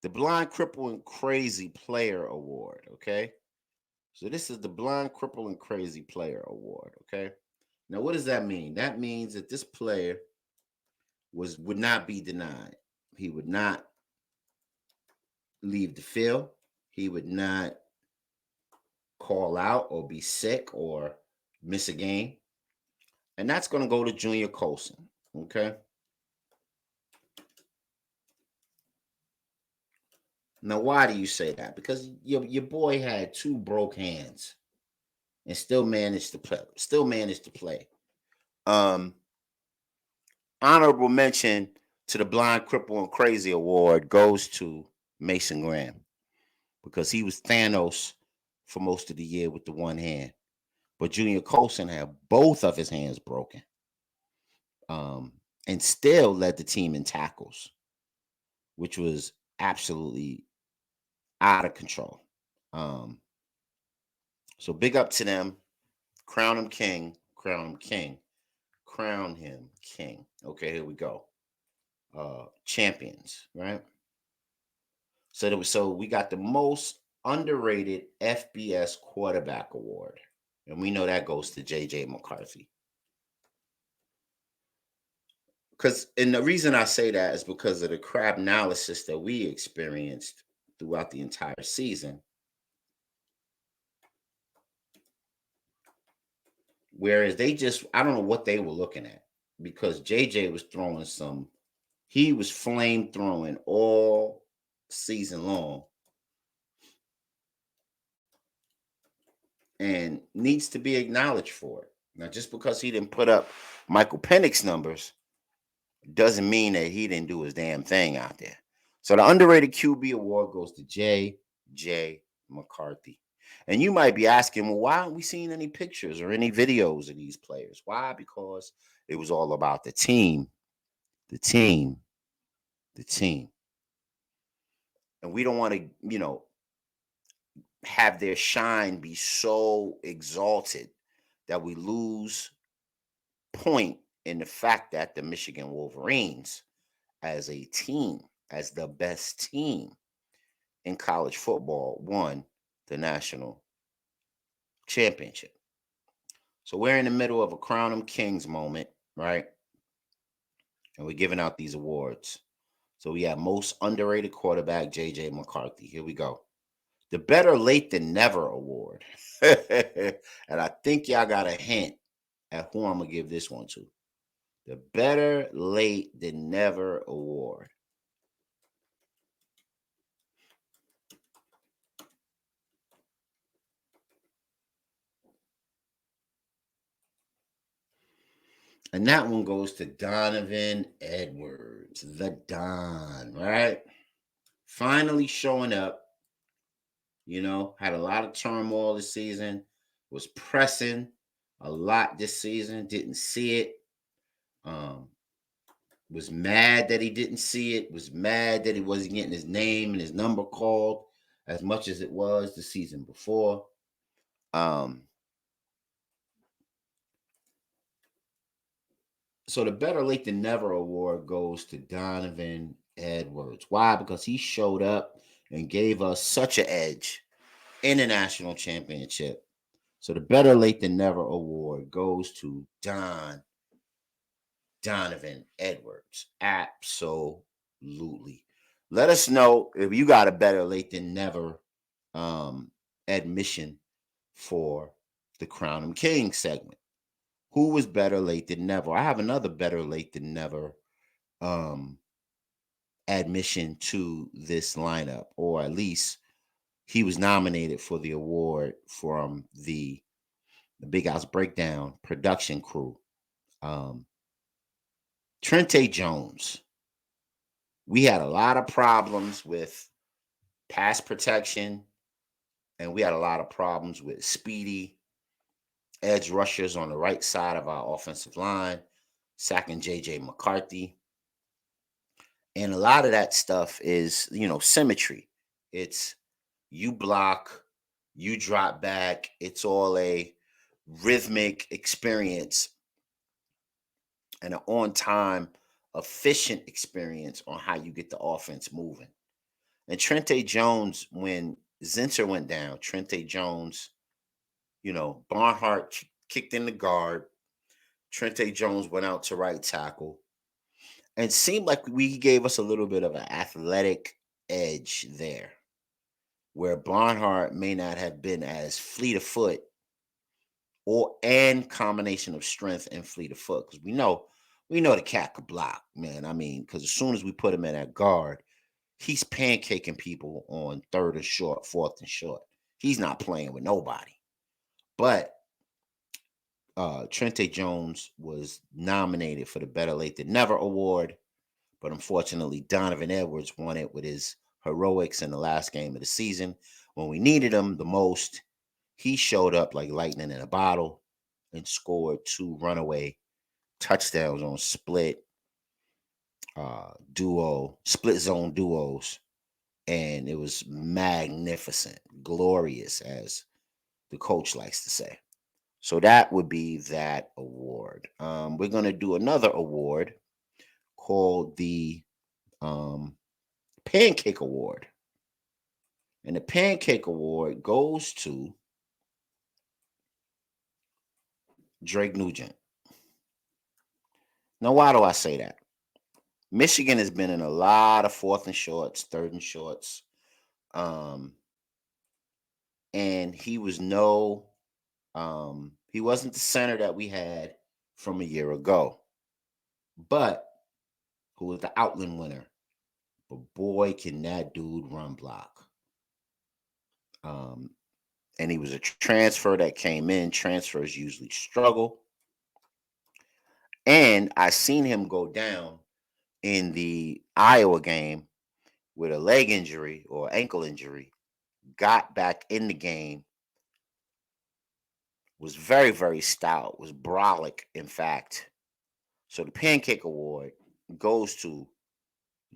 the Blind, Cripple, and Crazy Player Award. Okay. So this is the Blind, Cripple, and Crazy Player Award. Okay. Now, what does that mean? That means that this player would not be denied. He would not leave the field. He would not call out or be sick or miss a game. And that's going to go to Junior Colson. Okay. Now, why do you say that? Because your boy had two broke hands and still managed to play. Still managed to play. Um, Honorable mention to the Blind, Cripple, and Crazy Award goes to Mason Graham because he was Thanos for most of the year with the one hand. But Junior Colson had both of his hands broken, and still led the team in tackles, which was absolutely out of control. Um, so big up to them. Crown him king. Crown him king. Crown him king. Okay, here we go. Champions, right? So we got the most underrated FBS quarterback award, and we know that goes to JJ McCarthy. And the reason I say that is because of the crap analysis that we experienced throughout the entire season, whereas I don't know what they were looking at, because JJ was he was flame throwing all season long and needs to be acknowledged for it. Now, just because he didn't put up Michael Penix numbers doesn't mean that he didn't do his damn thing out there. So the underrated QB award goes to J.J. McCarthy. And you might be asking, well, why aren't we seeing any pictures or any videos of these players? Why? Because it was all about the team, the team, the team. And we don't want to, have their shine be so exalted that we lose point in the fact that the Michigan Wolverines, as a team, as the best team in college football, won the national championship. So we're in the middle of a Crown Them Kings moment, right? And we're giving out these awards. So we have most underrated quarterback, JJ McCarthy. Here we go. The Better Late Than Never Award. And I think y'all got a hint at who I'm going to give this one to. The Better Late Than Never Award. And that one goes to Donovan Edwards, the Don, right? Finally showing up, had a lot of turmoil this season, was pressing a lot this season, didn't see it. Um, was mad that he didn't see it, was mad that he wasn't getting his name and his number called as much as it was the season before. Um, so the Better Late Than Never award goes to Donovan Edwards. Why? Because he showed up and gave us such an edge in the national championship. So the Better Late Than Never award goes to Donovan Edwards. Absolutely. Let us know if you got a Better Late Than Never admission for the Crown and King segment. Who was better late than never? I have another Better Late Than Never um, admission to this lineup, or at least he was nominated for the award from the Big House Breakdown production crew. Um, Trente Jones. We had a lot of problems with pass protection, and we had a lot of problems with speedy edge rushers on the right side of our offensive line, sacking JJ McCarthy. And a lot of that stuff is, symmetry. It's you block, you drop back. It's all a rhythmic experience and an on time, efficient experience on how you get the offense moving. And Trente Jones, when Zinter went down, Trente Jones, Barnhart kicked in the guard. Trente Jones went out to right tackle. And it seemed like we gave us a little bit of an athletic edge there, where Barnhart may not have been as fleet of foot and combination of strength and fleet of foot. Because we know the cat could block, man. I mean, because as soon as we put him in that guard, he's pancaking people on third and short, fourth and short. He's not playing with nobody. But Trente Jones was nominated for the Better Late Than Never award, but unfortunately, Donovan Edwards won it with his heroics in the last game of the season. When we needed him the most, he showed up like lightning in a bottle and scored 2 runaway touchdowns on split zone duos, and it was magnificent, glorious, as the coach likes to say. So that would be that award. We're gonna do another award called the um, Pancake Award, and the Pancake Award goes to Drake Nugent. Now, why do I say that? Michigan has been in a lot of fourth and shorts, third and shorts, um, and he wasn't the center that we had from a year ago, but who was the Outland winner. But boy, can that dude run block. Um, and he was a transfer that came in. Transfers usually struggle. And I seen him go down in the Iowa game with a leg injury or ankle injury, got back in the game, was very, very stout, was brolic, in fact. So the Pancake Award goes to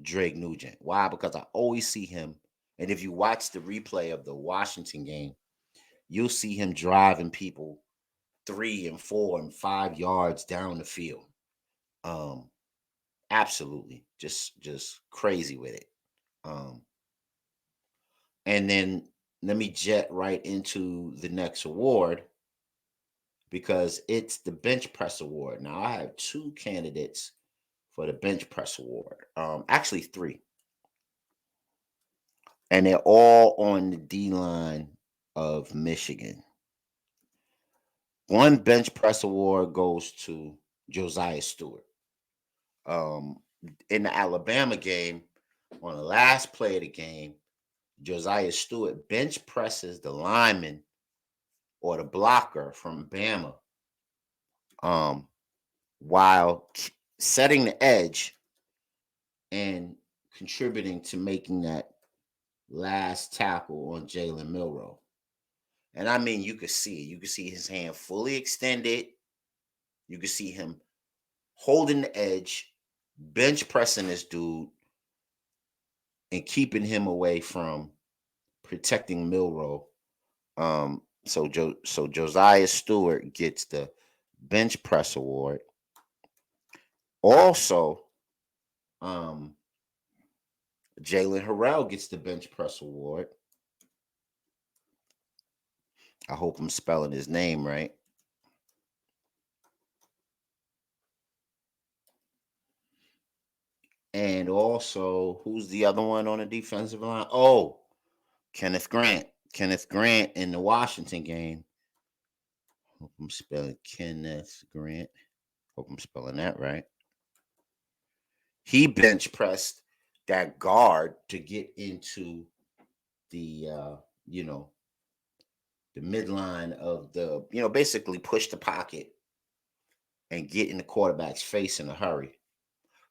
Drake Nugent. Why? Because I always see him. And if you watch the replay of the Washington game, you'll see him driving people 3 and 4 and 5 yards down the field. Um, Absolutely, just crazy with it. Um, and then let me jet right into the next award because it's the bench press award. Now I have two candidates for the bench press award. Actually three, and they're all on the D line of Michigan. One bench press award goes to Josiah Stewart. Um, in the Alabama game, on the last play of the game, Josiah Stewart bench presses the lineman or the blocker from Bama, um, while setting the edge and contributing to making that last tackle on Jalen Milrow. And I mean, you could see it. You could see his hand fully extended. You could see him holding the edge, bench pressing this dude, and keeping him away from protecting Milrow. So Josiah Stewart gets the bench press award. Also, um, Jalen Harrell gets the bench press award. I hope I'm spelling his name right. And also, who's the other one on the defensive line? Oh, Kenneth Grant. Kenneth Grant in the Washington game. Hope I'm spelling Kenneth Grant. Hope I'm spelling that right. He bench pressed that guard to get into the you know, the midline of the, basically push the pocket and get in the quarterback's face in a hurry.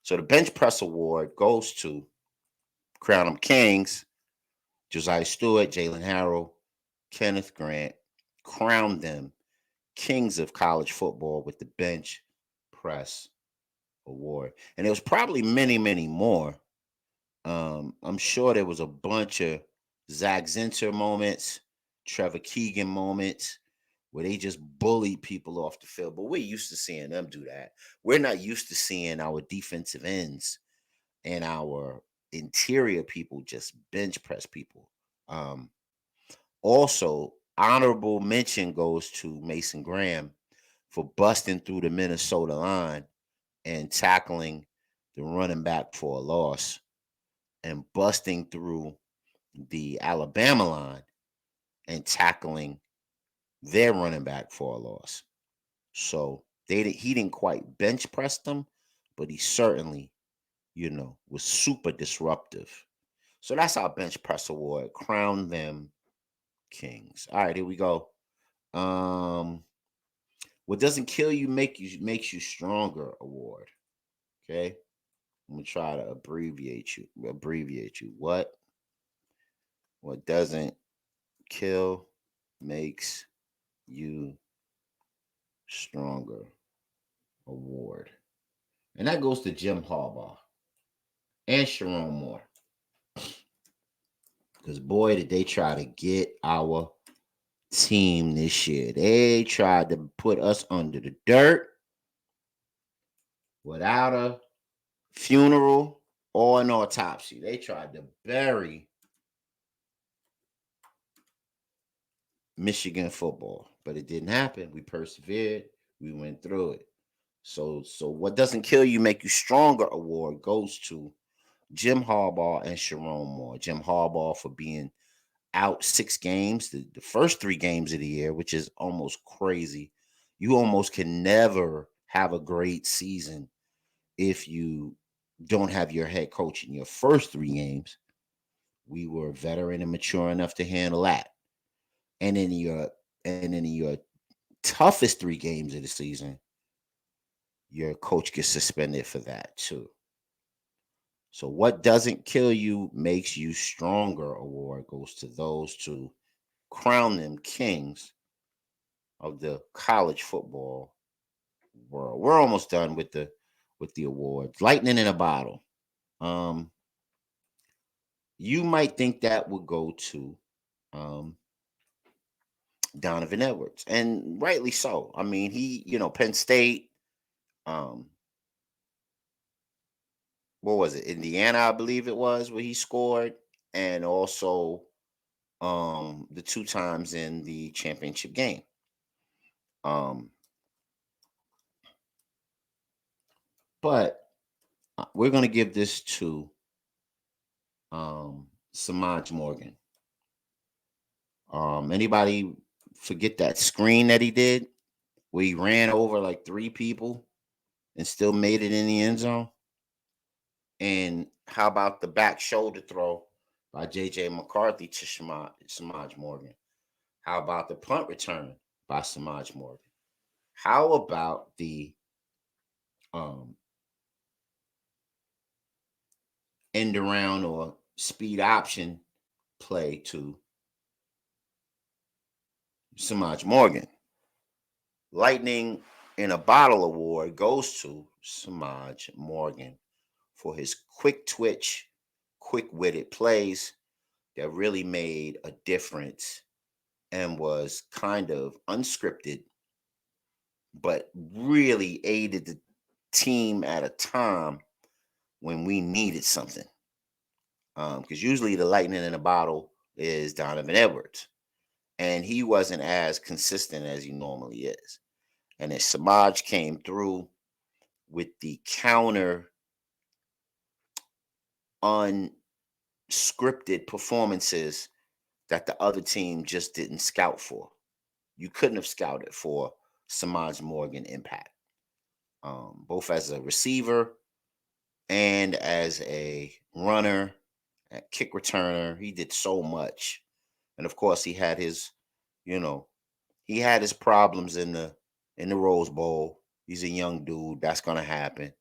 So the bench press award goes to Crown 'em Kings, Josiah Stewart, Jalen Harrell, Kenneth Grant. Crown them kings of college football with the bench press award. And there was probably many, many more. I'm sure there was a bunch of Zach Zinter moments, Trevor Keegan moments, where they just bullied people off the field. But we're used to seeing them do that. We're not used to seeing our defensive ends and our interior people just bench press people. Um, Also, honorable mention goes to Mason Graham for busting through the Minnesota line and tackling the running back for a loss and busting through the Alabama line and tackling their running back for a loss. So he didn't quite bench press them, but he certainly, was super disruptive. So that's our bench press award. Crown them kings. All right, here we go. Um, what doesn't kill you makes you stronger award. Okay. I'm gonna try to abbreviate you. Abbreviate you. What doesn't kill makes you stronger award. And that goes to Jim Harbaugh and Sharon Moore. Because boy, did they try to get our team this year. They tried to put us under the dirt without a funeral or an autopsy. They tried to bury Michigan football, but it didn't happen. We persevered. We went through it. So what doesn't kill you make you stronger award goes to Jim Harbaugh and Sharon Moore. Jim Harbaugh for being out 6 games, the first 3 games of the year, which is almost crazy. You almost can never have a great season if you don't have your head coach in your first 3 games. We were veteran and mature enough to handle that. And in your toughest 3 games of the season, your coach gets suspended for that too. So what doesn't kill you makes you stronger award goes to those two. Crown them kings of the college football world. We're almost done with the awards. Lightning in a bottle. Um, you might think that would go to um Donovan Edwards, and rightly so. I mean, Penn State, um, what was it? Indiana, I believe it was, where he scored, and also the two times in the championship game. Um, but we're gonna give this to Samaj Morgan. Anybody forget that screen that he did where he ran over like three people and still made it in the end zone? And how about the back shoulder throw by J.J. McCarthy to Samaj Morgan? How about the punt return by Samaj Morgan? How about the um, end around or speed option play to Samaj Morgan? Lightning in a Bottle award goes to Samaj Morgan for his quick twitch, quick witted plays that really made a difference and was kind of unscripted, but really aided the team at a time when we needed something. Because usually the lightning in a bottle is Donovan Edwards, and he wasn't as consistent as he normally is. And then Samaj came through with the counter, unscripted performances that the other team just didn't scout for. You couldn't have scouted for Samaj Morgan impact, both as a receiver and as a runner, a kick returner. He did so much, and of course, you know, he had his problems in the Rose Bowl. He's a young dude. That's gonna happen.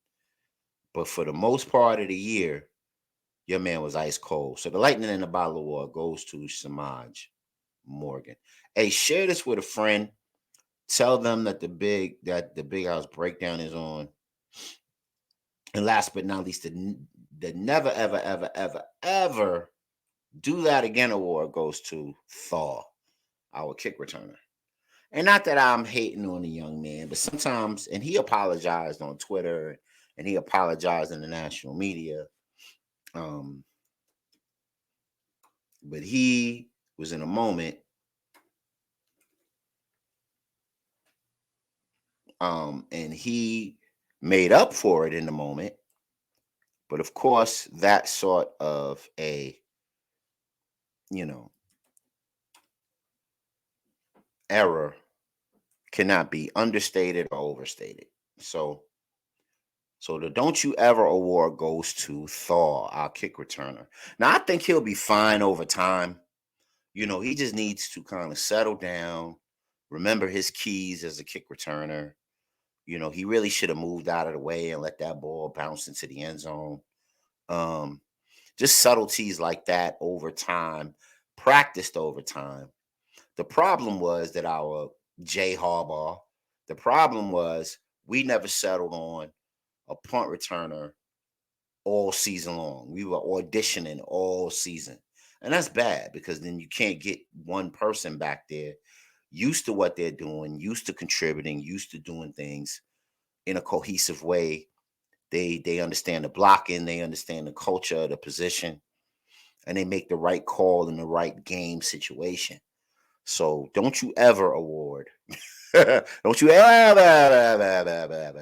But for the most part of the year, your man was ice cold. So the lightning in the bottle award goes to Samaj Morgan. Hey, share this with a friend. Tell them that the big house breakdown is on. And last but not least, the never ever ever ever ever do that again award goes to Thaw, our kick returner. And not that I'm hating on the young man, but sometimes, and he apologized on Twitter and he apologized in the national media. Um, but he was in a moment, and he made up for it in the moment. But of course, that sort of a, you know, error cannot be understated or overstated. So the Don't You Ever award goes to Thor, our kick returner. Now I think he'll be fine over time. He just needs to kind of settle down, remember his keys as a kick returner. He really should have moved out of the way and let that ball bounce into the end zone. Um, just subtleties like that over time, practiced over time. The problem was that our Jay Harbaugh, the problem was we never settled on a punt returner all season long. We were auditioning all season. And that's bad because then you can't get one person back there used to what they're doing, used to contributing, used to doing things in a cohesive way. They understand the blocking, they understand the culture of the position, and they make the right call in the right game situation. So don't you ever award. Don't you ever,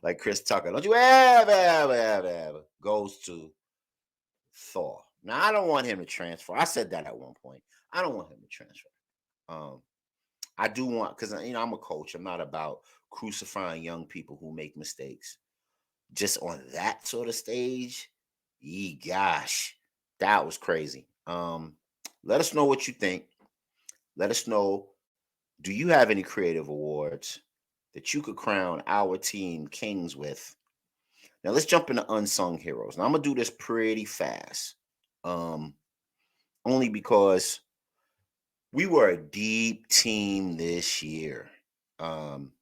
like Chris Tucker. Don't you ever goes to Thor. Now I don't want him to transfer. I said that at one point. I don't want him to transfer. Um, I do want because I'm a coach. I'm not about crucifying young people who make mistakes. Just on that sort of stage, ye gosh, that was crazy. Let us know what you think. Let us know. Do you have any creative awards that you could crown our team kings with? Now let's jump into unsung heroes. Now I'm gonna do this pretty fast. Um, Only because we were a deep team this year. Um,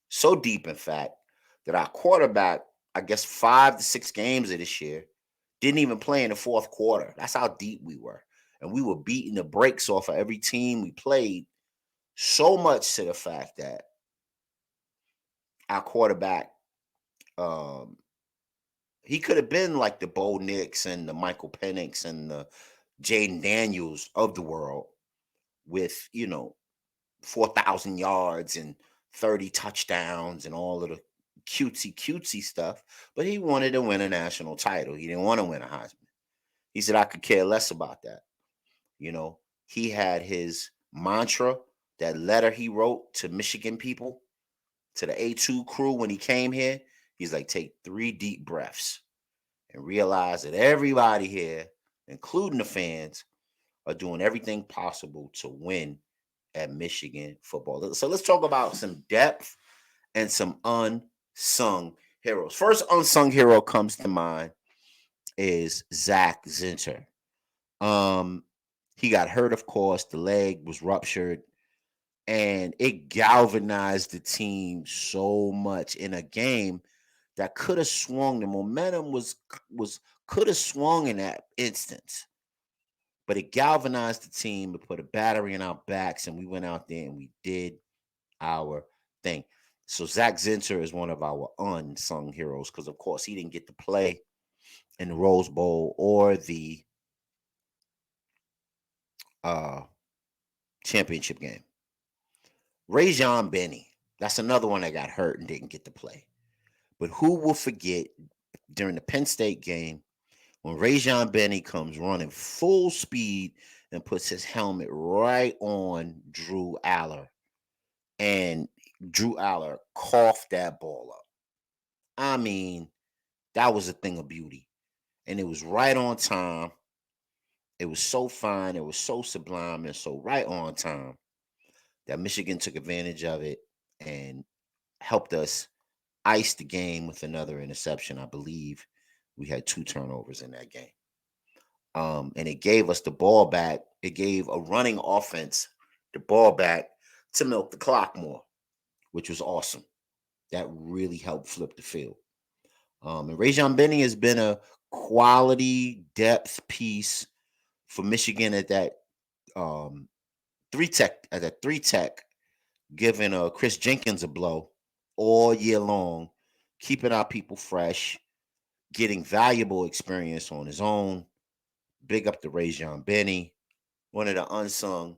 so deep, in fact, that our quarterback, I guess 5 to 6 games of this year, didn't even play in the fourth quarter. That's how deep we were. and we were beating the brakes off of every team we played, so much to the fact that our quarterback, um, he could have been like the Bo Nix and the Michael Penix and the Jaden Daniels of the world with, 4,000 yards and 30 touchdowns and all of the cutesy stuff. But he wanted to win a national title. He didn't want to win a Heisman. He said, I could care less about that. You know, he had his mantra, that letter he wrote to Michigan people, to the A2 crew when he came here. He's like, take 3 deep breaths and realize that everybody here, including the fans, are doing everything possible to win at Michigan football. So let's talk about some depth and some unsung heroes. First unsung hero comes to mind is Zach Zinter. Um, he got hurt, of course. The leg was ruptured, and it galvanized the team so much in a game that could have swung. The momentum was could have swung in that instance, but it galvanized the team. It put a battery in our backs, and we went out there and we did our thing. So Zach Zinter is one of our unsung heroes because, of course, he didn't get to play in the Rose Bowl or the uh, championship game. Rajon Benny, that's another one that got hurt and didn't get to play. But who will forget during the Penn State game when Rajon Benny comes running full speed and puts his helmet right on Drew Aller, and Drew Aller coughed that ball up. I mean, that was a thing of beauty. And it was right on time. It was so fine. It was so sublime and so right on time that Michigan took advantage of it and helped us ice the game with another interception. I believe we had 2 turnovers in that game. And it gave us the ball back. It gave a running offense the ball back to milk the clock more, which was awesome. That really helped flip the field. And Rajon Benny has been a quality depth piece for Michigan at that um, 3 tech, giving Chris Jenkins a blow all year long, keeping our people fresh, getting valuable experience on his own. Big up to Rajon Benny, one of the unsung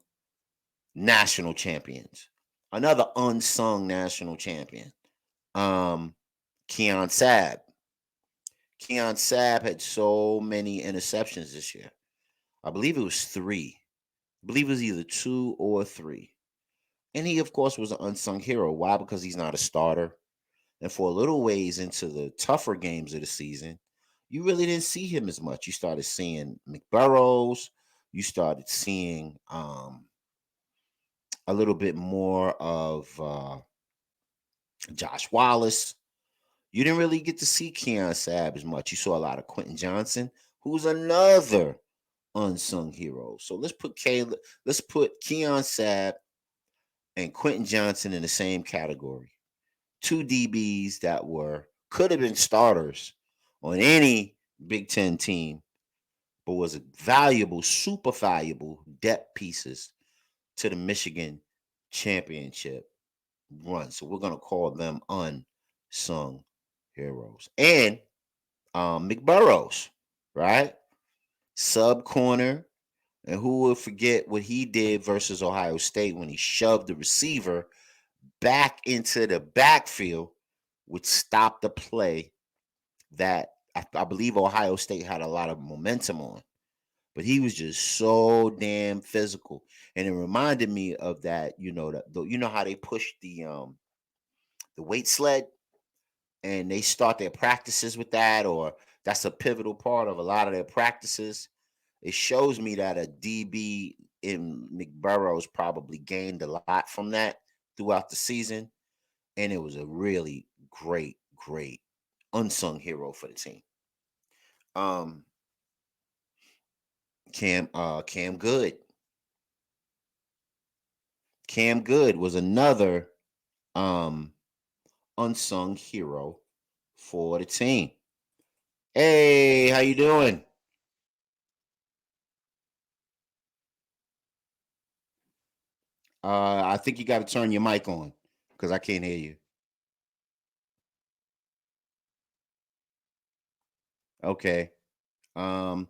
national champions. Another unsung national champion, um, Keon Sabb. Keon Sabb had so many interceptions this year. I believe it was 3. I believe it was either 2 or 3. And he, of course, was an unsung hero. Why? Because he's not a starter. And for a little ways into the tougher games of the season, you really didn't see him as much. You started seeing McBurrows. You started seeing a little bit more of Josh Wallace. You didn't really get to see Keon Sabb as much. You saw a lot of Quentin Johnson, who's another unsung hero. So let's put Keon Sabb and Quentin Johnson in the same category. 2 DBs that could have been starters on any Big Ten team, but was valuable, super valuable depth pieces to the Michigan championship run. So we're gonna call them unsung heroes. And McBurrows, right? Sub corner. And who will forget what he did versus Ohio State when he shoved the receiver back into the backfield, which stopped the play that I believe Ohio State had a lot of momentum on. But he was just so damn physical, and it reminded me of that. You know how they push the weight sled, and they start their practices with that, or that's a pivotal part of a lot of their practices. It shows me that a DB in McBurrows probably gained a lot from that throughout the season, and it was a really great unsung hero for the team. Um, Cam Good. Cam Good was another um unsung hero for the team. Hey, how you doing? I think you got to turn your mic on because I can't hear you. Okay. Um,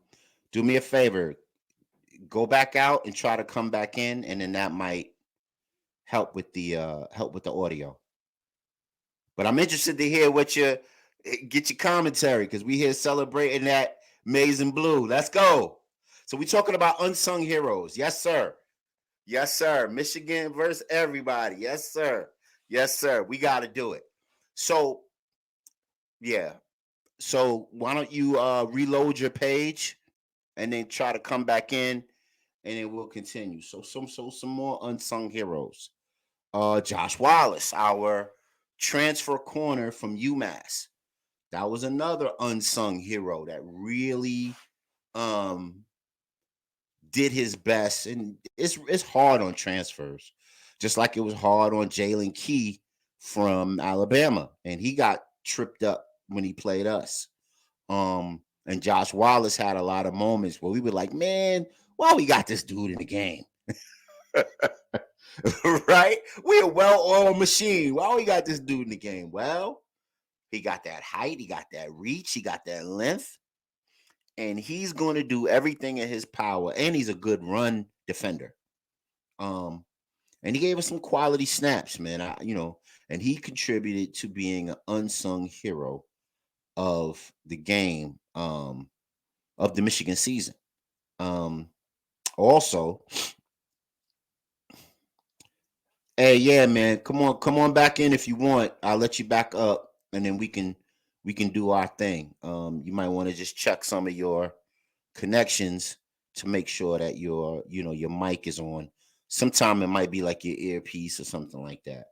do me a favor. Go back out and try to come back in, and then that might help with the audio. But I'm interested to hear what your get your commentary because we here celebrating that maize and blue. Let's go. So we talking about unsung heroes. Yes, sir. Yes, sir. Michigan versus everybody. Yes, sir. Yes, sir. We got to do it. So yeah. So why don't you reload your page and then try to come back in, and then we'll continue. So some more unsung heroes. Josh Wallace, our transfer corner from UMass. That was another unsung hero that really um did his best, and it's hard on transfers, just like it was hard on Jalen Key from Alabama, and he got tripped up when he played us. And Josh Wallace had a lot of moments where we were like, man, why we got this dude in the game? Right? We a well-oiled machine. Why we got this dude in the game? Well, he got that height, he got that reach, he got that length, and he's going to do everything in his power. And he's a good run defender. Um, and he gave us some quality snaps, man. And he contributed to being an unsung hero of the game, of the Michigan season. Um, Also, hey, yeah, man, come on back in if you want. I'll let you back up, and then we can do our thing. You might want to just check some of your connections to make sure that your mic is on. Sometime it might be like your earpiece or something like that.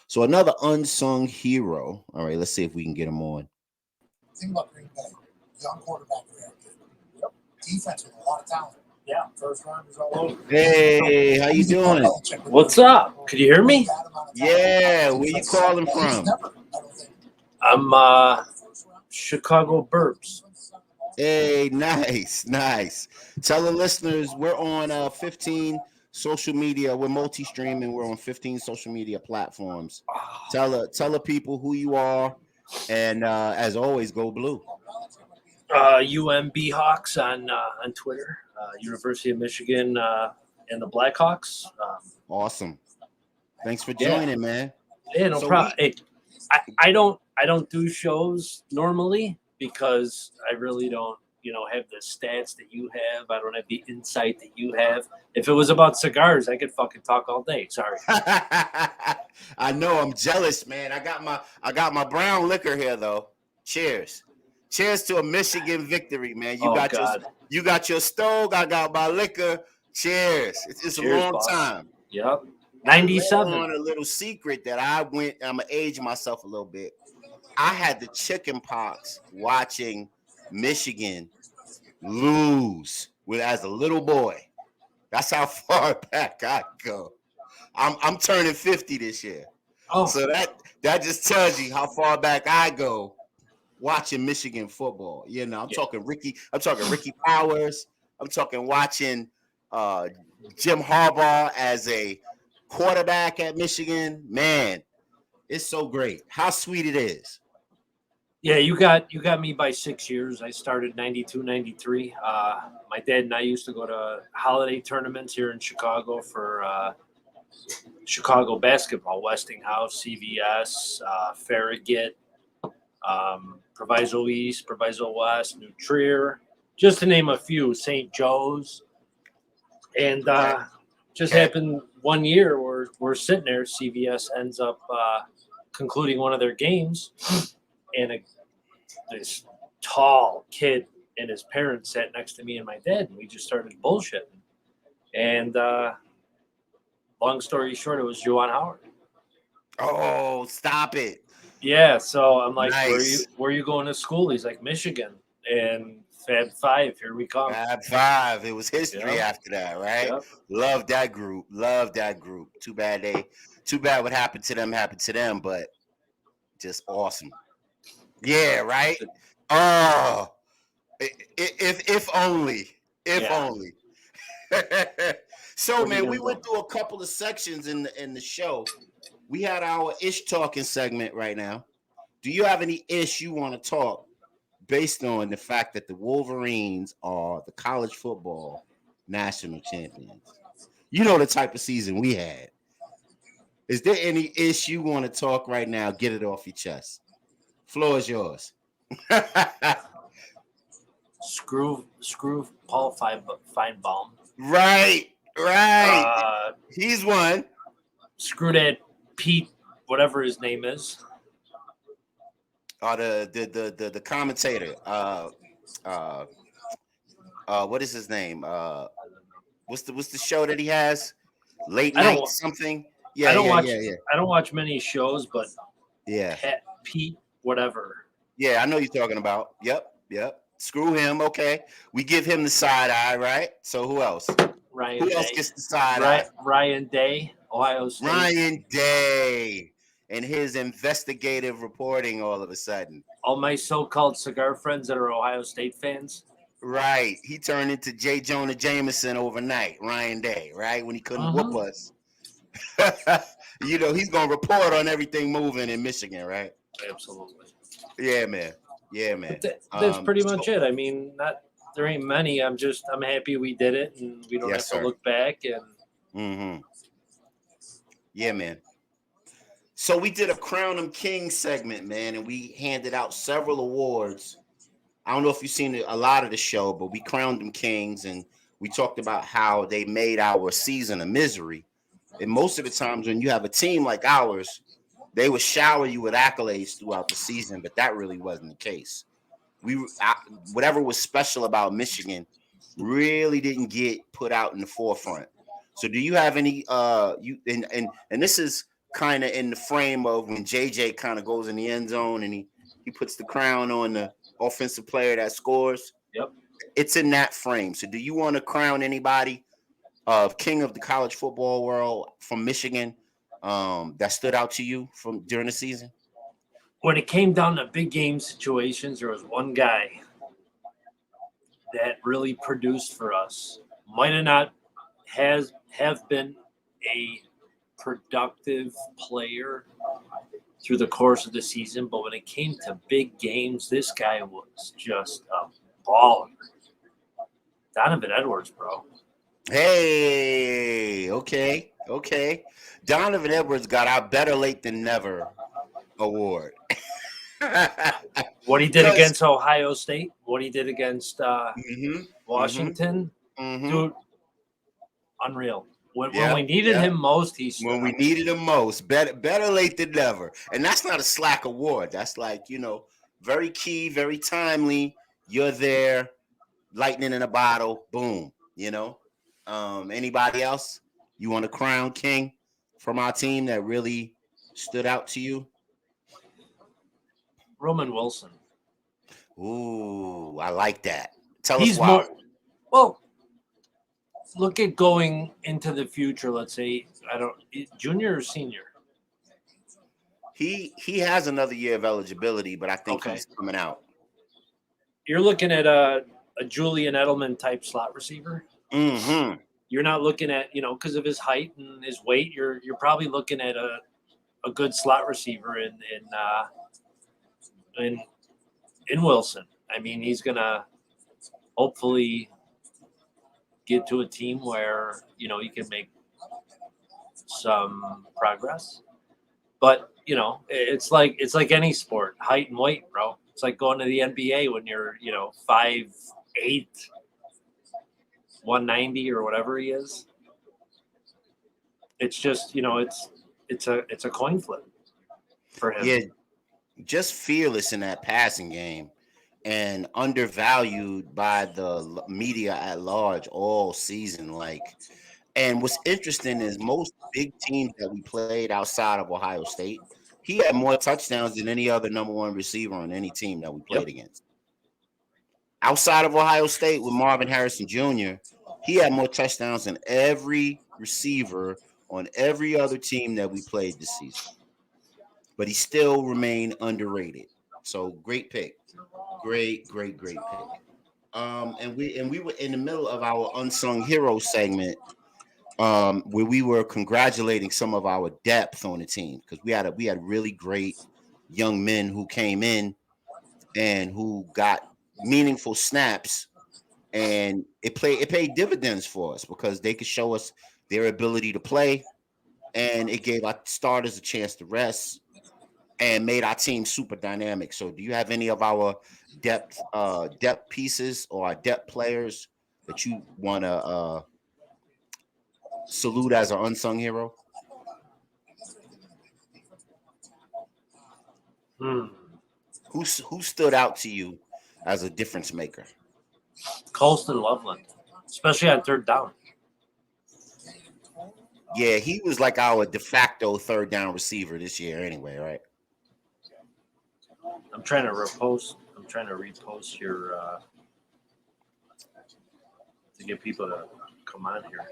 So another unsung hero. All right, let's see if we can get him on. Think about Green Bay, young quarterback there. Yep. Defense with a lot of talent. Yeah, first rounders all over. Hey, how you doing? What's up? Could you hear me? Yeah, where you calling from? I'm Chicago Burbs. Hey, nice, nice. Tell the listeners we're on 15 social media. We're multi-streaming. We're on 15 social media platforms. Tell the people who you are, and as always, go blue. UMB Hawks on Twitter. University of Michigan and the Blackhawks. Awesome. Thanks for joining, man. Yeah, no problem. Hey, I don't do shows normally because I really don't, have the stats that you have. I don't have the insight that you have. If it was about cigars, I could fucking talk all day. Sorry. I know, I'm jealous, man. I got my brown liquor here though. Cheers. Cheers to a Michigan victory, man. You got your stove, I got my liquor. Cheers. It's a long boss. Time. Yep. 97. On a little secret that I'm gonna age myself a little bit. I had the chicken pox watching Michigan lose as a little boy. That's how far back I go. I'm turning 50 this year. Oh. So that just tells you how far back I go watching Michigan football. I'm talking Ricky Powers. I'm talking watching Jim Harbaugh as a quarterback at Michigan. Man, it's so great. How sweet it is. Yeah, you got me by 6 years. I started 92, 93. My dad and I used to go to holiday tournaments here in Chicago for Chicago basketball, Westinghouse, CVS, Farragut, Proviso East, Proviso West, New Trier, just to name a few, St. Joe's. And just happened one year where we're sitting there, CVS ends up concluding one of their games, and this tall kid and his parents sat next to me and my dad, and we just started bullshitting. And long story short, it was Juwan Howard. Oh, stop it. Yeah, so I'm like, nice. where are you going to school? He's like, Michigan. And Fab Five, here we come. Fab Five. It was history after that, right? Yep. Love that group. Too bad what happened to them, but just awesome. Yeah, right? Oh, if only. So, What are you man, we gonna went do? through a couple of sections in the show. We had our ish talking segment right now. Do you have any ish you want to talk based on the fact that the Wolverines are the college football national champions? You know the type of season we had. Is there any ish you want to talk right now? Get it off your chest. Floor is yours. Screw Paul Feinbaum. Right, right. Uh, He's one. screw that Pete, whatever his name is. Or the commentator. Uh, what is his name? What's the show that he has? Late I night don't something. I Yeah, don't yeah, watch yeah, yeah, I don't watch many shows, but yeah, Pete, whatever. yeah. I know you're talking about. Yep, yep. Screw him. Okay, we give him the side eye, right? So who else? Ryan Who else Day. gets the side eye? Ryan Day, Ohio State. Ryan Day and his investigative reporting. All of a sudden, All my so-called cigar friends that are Ohio State fans. right? He turned into J. Jonah Jameson overnight. Ryan Day, right? When he couldn't whoop us. You know, he's gonna report on everything moving in Michigan, right? Absolutely. Yeah, man. Yeah, man. But that's pretty So, much it. I mean, there ain't many. I'm happy we did it, and we don't yes, have sir. to look back. And Mm-hmm. Yeah, man. So we did a Crown 'em King segment, man, and we handed out several awards. I don't know if you've seen a lot of the show, but we crowned them kings, and we talked about how they made our season a misery. And most of the times, when you have a team like ours, they would shower you with accolades throughout the season, but that really wasn't the case. Whatever was special about Michigan really didn't get put out in the forefront. So do you have any you and this is kind of in the frame of when JJ kind of goes in the end zone and he puts the crown on the offensive player that scores. yep. It's in that frame. So do you want to crown anybody of king of the college football world from Michigan that stood out to you from during the season? When it came down to big game situations, there was one guy that really produced for us. Might have not have been a productive player through the course of the season, but when it came to big games, this guy was just a baller. Donovan Edwards, bro. Hey, okay, okay. Donovan Edwards got our better late than never award. What he did Because against Ohio State, what he did against mm-hmm, Washington, mm-hmm. dude, unreal. When Yep, we needed yep. him most, he stood When we up. needed him most, better late than never. And that's not a slack award. That's like, very key, very timely. You're there, lightning in a bottle, boom. Anybody else you want to crown king from our team that really stood out to you? Roman Wilson. Ooh, I like that. Tell us He's why. more well. Look at going into the future. Let's say junior or senior. He has another year of eligibility, but I think Okay. he's coming out. You're looking at a Julian Edelman type slot receiver. Mm-hmm. You're not looking at because of his height and his weight. You're probably looking at a good slot receiver in Wilson. I mean, he's gonna hopefully get to a team where he can make some progress. But it's like any sport, height and weight, bro. It's like going to the NBA when you're 5'8", 190 or whatever he is. It's just it's a coin flip for him. Yeah, just fearless in that passing game and undervalued by the media at large all season. And what's interesting is most big teams that we played outside of Ohio State, he had more touchdowns than any other number one receiver on any team that we played against. Outside of Ohio State with Marvin Harrison Jr., he had more touchdowns than every receiver on every other team that we played this season. But he still remained underrated. So great pick. Great pick. And we were in the middle of our unsung hero segment. where we were congratulating some of our depth on the team because we had really great young men who came in and who got meaningful snaps, and it paid dividends for us because they could show us their ability to play, and it gave our starters a chance to rest and made our team super dynamic. So, do you have any of our depth pieces or our depth players that you want to salute as an unsung hero? Who stood out to you as a difference maker? Colston Loveland, especially on third down. Yeah, he was like our de facto third down receiver this year anyway, right? I'm trying to repost your to get people to come on here.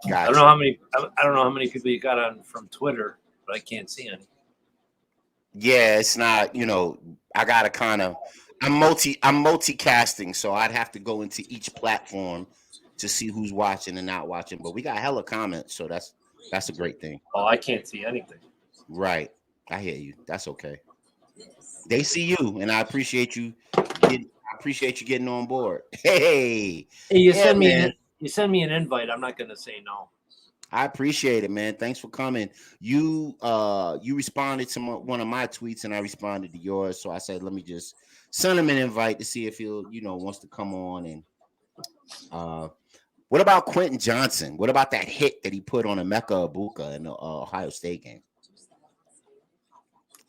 Gotcha. I don't know how many people you got on from Twitter, but I can't see any. Yeah, it's not, I gotta I'm multicasting, so I'd have to go into each platform to see who's watching and not watching. But we got hella comments, so that's a great thing. Oh, I can't see anything. Right. I hear you. That's okay. They see you, and I appreciate you getting on board. Hey, you send me an invite. I'm not gonna say no. I appreciate it, man. Thanks for coming. You responded to one of my tweets, and I responded to yours. So I said, let me just send him an invite to see if he'll, wants to come on. And what about Quentin Johnson? What about that hit that he put on Emeka Ibuka in the Ohio State game?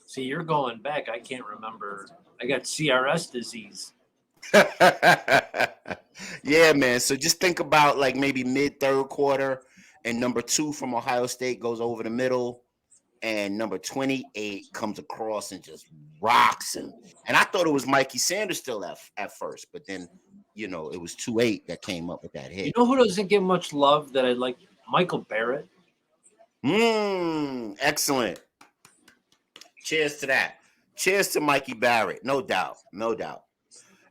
See, you're going back. I can't remember. I got CRS disease. Yeah, man. So just think about like maybe mid third quarter, and number 2 from Ohio State goes over the middle, and number 28 comes across and just rocks him. And I thought it was Mikey Sanders still at first, but then it was 2-8 that came up with that hit. You know who doesn't get much love that I like? Michael Barrett. Excellent. Cheers to that. Cheers to Mikey Barrett. No doubt. No doubt.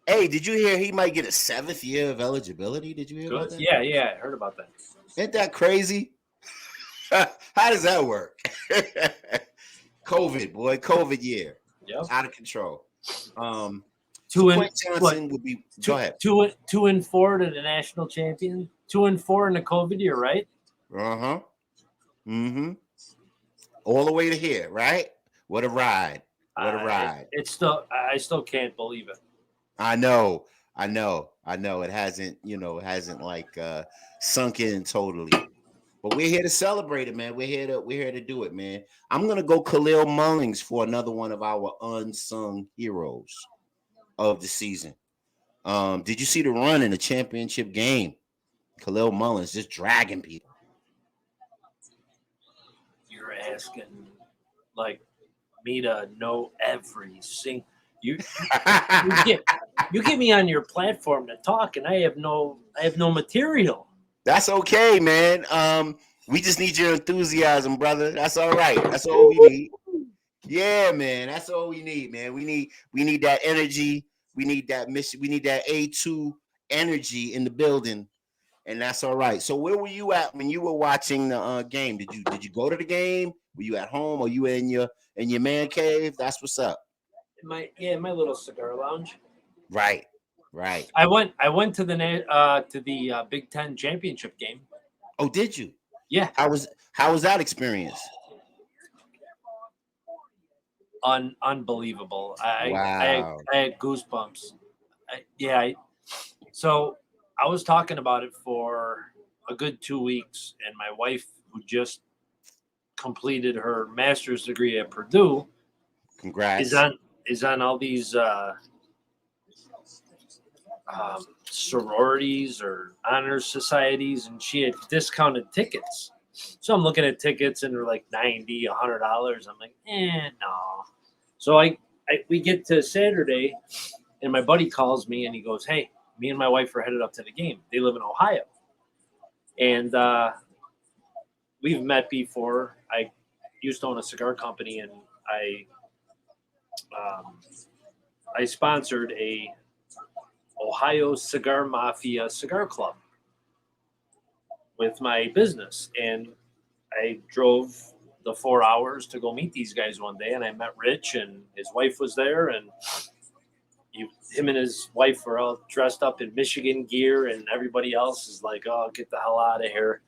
Hey, did you hear he might get a 7th year of eligibility? Did you hear about that? Yeah, I heard about that. Ain't that crazy? How does that work? COVID year. Yep. Out of control. Johnson would be. Go ahead. 2-4 to the national champion. 2-4 in the COVID year, right? Uh-huh. Mm-hmm. All the way to here, right? What a ride. What a ride. I still can't believe it. I know. It hasn't, like sunk in totally. But we're here to celebrate it, man. We're here to do it, man. I'm gonna go Khalil Mullings for another one of our unsung heroes of the season. Did you see the run in the championship game? Khalil Mullings just dragging people. You're asking like me to know every single. You get me on your platform to talk, and I have no material. That's okay, man. We just need your enthusiasm, brother. That's all right. That's all we need. Yeah, man. That's all we need, man. We need that energy. We need that mission. We need that A2 energy in the building, and that's all right. So, where were you at when you were watching the game? Did you go to the game? Were you at home, or you were in your man cave? That's what's up. My little cigar lounge. Right. I went to the Big Ten championship game. Oh, did you? Yeah. How was that experience? Unbelievable. Wow. I had goosebumps. So I was talking about it for a good 2 weeks, and my wife, who just completed her master's degree at Purdue, congrats, is on all these sororities or honor societies, and she had discounted tickets. So I'm looking at tickets, and they're like $90, $100. I'm like, no. So we get to Saturday, and my buddy calls me, and he goes, hey, me and my wife are headed up to the game. They live in Ohio. And we've met before. I used to own a cigar company, and I sponsored a Ohio Cigar Mafia cigar club. with my business, and I drove the 4 hours to go meet these guys one day, and I met Rich, and his wife was there, and him and his wife were all dressed up in Michigan gear, and everybody else is like, "Oh, get the hell out of here!"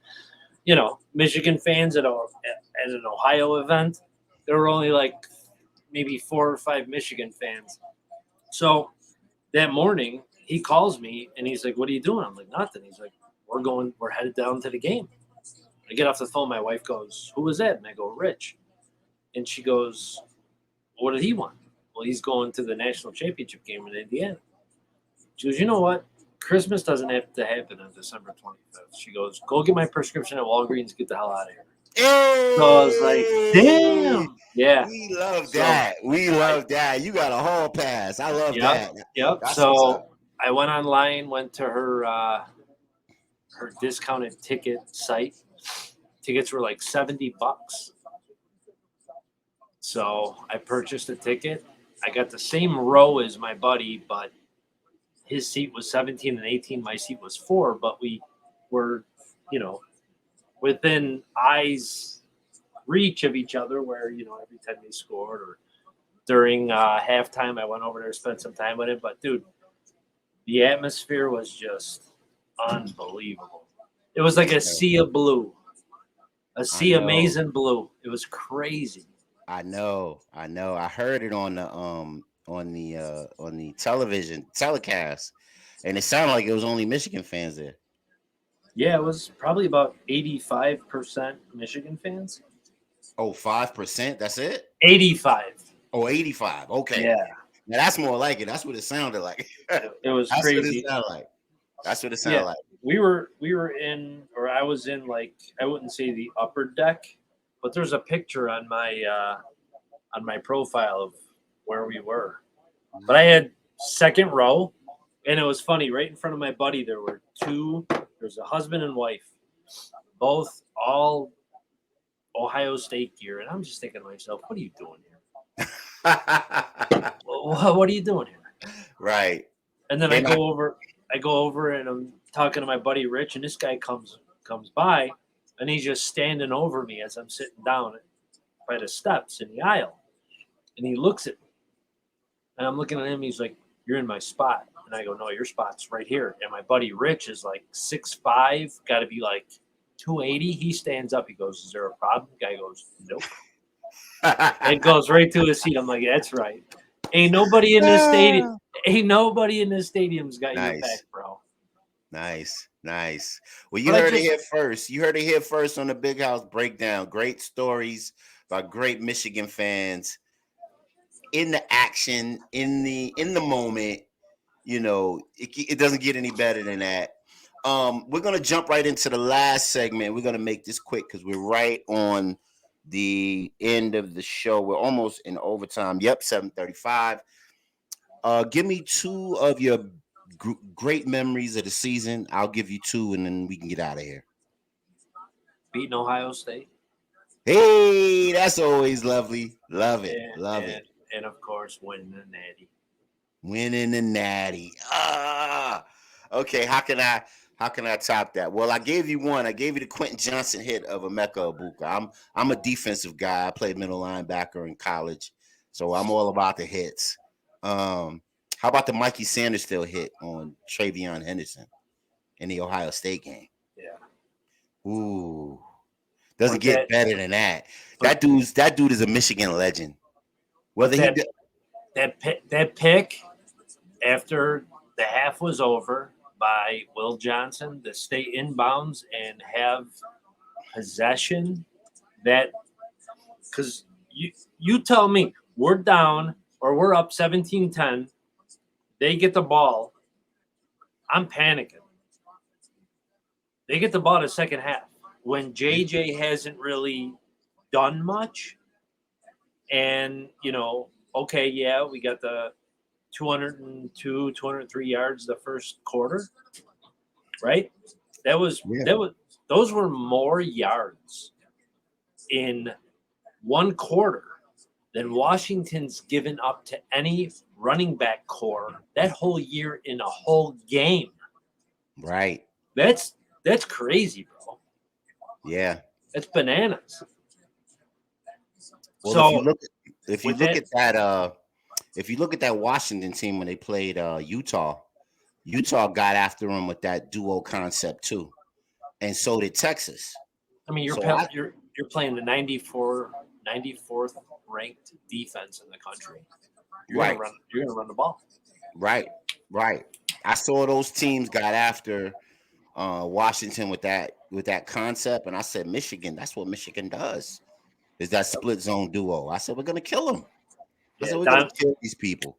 You know, Michigan fans at an Ohio event, there were only like maybe 4 or 5 Michigan fans. So that morning, he calls me and he's like, "What are you doing?" I'm like, "Nothing." He's like, we're headed down to the game." I get off the phone. My wife goes, "Who was that?" And I go, "Rich." And she goes, "What did he want?" "Well, he's going to the national championship game in Indiana." She goes, "You know what? Christmas doesn't have to happen on December 25th. She goes, "Go get my prescription at Walgreens. Get the hell out of here." Hey, So I was like, "Damn, yeah." we love So that. We love that. You got a hall pass. I love yep, that. yep. That's what's So up. I went online, went to her discounted ticket site. Tickets were like $70. So I purchased a ticket. I got the same row as my buddy, but his seat was 17 and 18. My seat was 4, but we were, you know, within eyes reach of each other where, you know, every time they scored or during halftime, I went over there, spent some time with him. But, dude, the atmosphere was just unbelievable. It was like a sea of blue, a sea of amazing blue. It was crazy. I know. I heard it on the television telecast, and it sounded like it was only Michigan fans there. Yeah, it was probably about 85% Michigan fans. Oh, 5%? That's it? 85. Oh, 85. Okay. Yeah. Now that's more like it. That's what it sounded like. It was That's crazy. what it sounded like. That's what it sounded like. We were in, or I was in, like, I wouldn't say the upper deck, but there's a picture on my profile of where we were. But I had second row, and it was funny. Right in front of my buddy, there's a husband and wife, both all Ohio State gear, and I'm just thinking to myself, what are you doing here? What are you doing here? Right. And then I go over and I'm talking to my buddy Rich, and this guy comes by, and he's just standing over me as I'm sitting down by the steps in the aisle, and he looks at me, and I'm looking at him. He's like, "You're in my spot," and I go, "No, your spot's right here." And my buddy Rich is like 6'5", got to be like 280. He stands up. He goes, "Is there a problem?" The guy goes, "Nope." It goes right to his seat. I'm like, "That's right. Ain't nobody in this stadium. Ain't nobody in this stadium's got your back, bro." Nice. Well, you heard it here first. You heard it here first on the Big House Breakdown. Great stories by great Michigan fans in the action, in the moment. You know, it doesn't get any better than that. We're gonna jump right into the last segment. We're gonna make this quick because we're right on the end of the show. We're almost in overtime. Yep, 7:35. Give me 2 of your great memories of the season. I'll give you 2, and then we can get out of here. Beating Ohio State. Hey, that's always lovely. Love it. And of course, winning the Natty. Winning the Natty. Okay. How can I top that? Well, I gave you one. I gave you the Quentin Johnson hit of Emeka Egbuka. I'm a defensive guy. I played middle linebacker in college, so I'm all about the hits. How about the Mikey Sandersfield hit on Travion Henderson in the Ohio State game? Yeah. Ooh, doesn't get better than that. That dude is a Michigan legend. Whether that pick after the half was over by Will Johnson to stay inbounds and have possession, that because you tell me we're down or we're up 17-10, they get the ball, I'm panicking. They get the ball in the second half when JJ hasn't really done much. And, you know, okay, yeah, we got the 202, 203 yards the first quarter, right? Those were more yards in one quarter than Washington's given up to any running back core that whole year in a whole game. Right. That's crazy, bro. Yeah. It's bananas. Well, So if you with look that, at that if you look at that Washington team when they played Utah, Utah got after them with that duo concept too, and so did Texas. I mean, So I you're playing the 94th ranked defense in the country. right, You're gonna run the ball. right, right. I saw those teams got after Washington with that concept, and I said Michigan. That's what Michigan does. Is that split zone duo? I said we're gonna kill them. I Yeah, said we're gonna kill these people.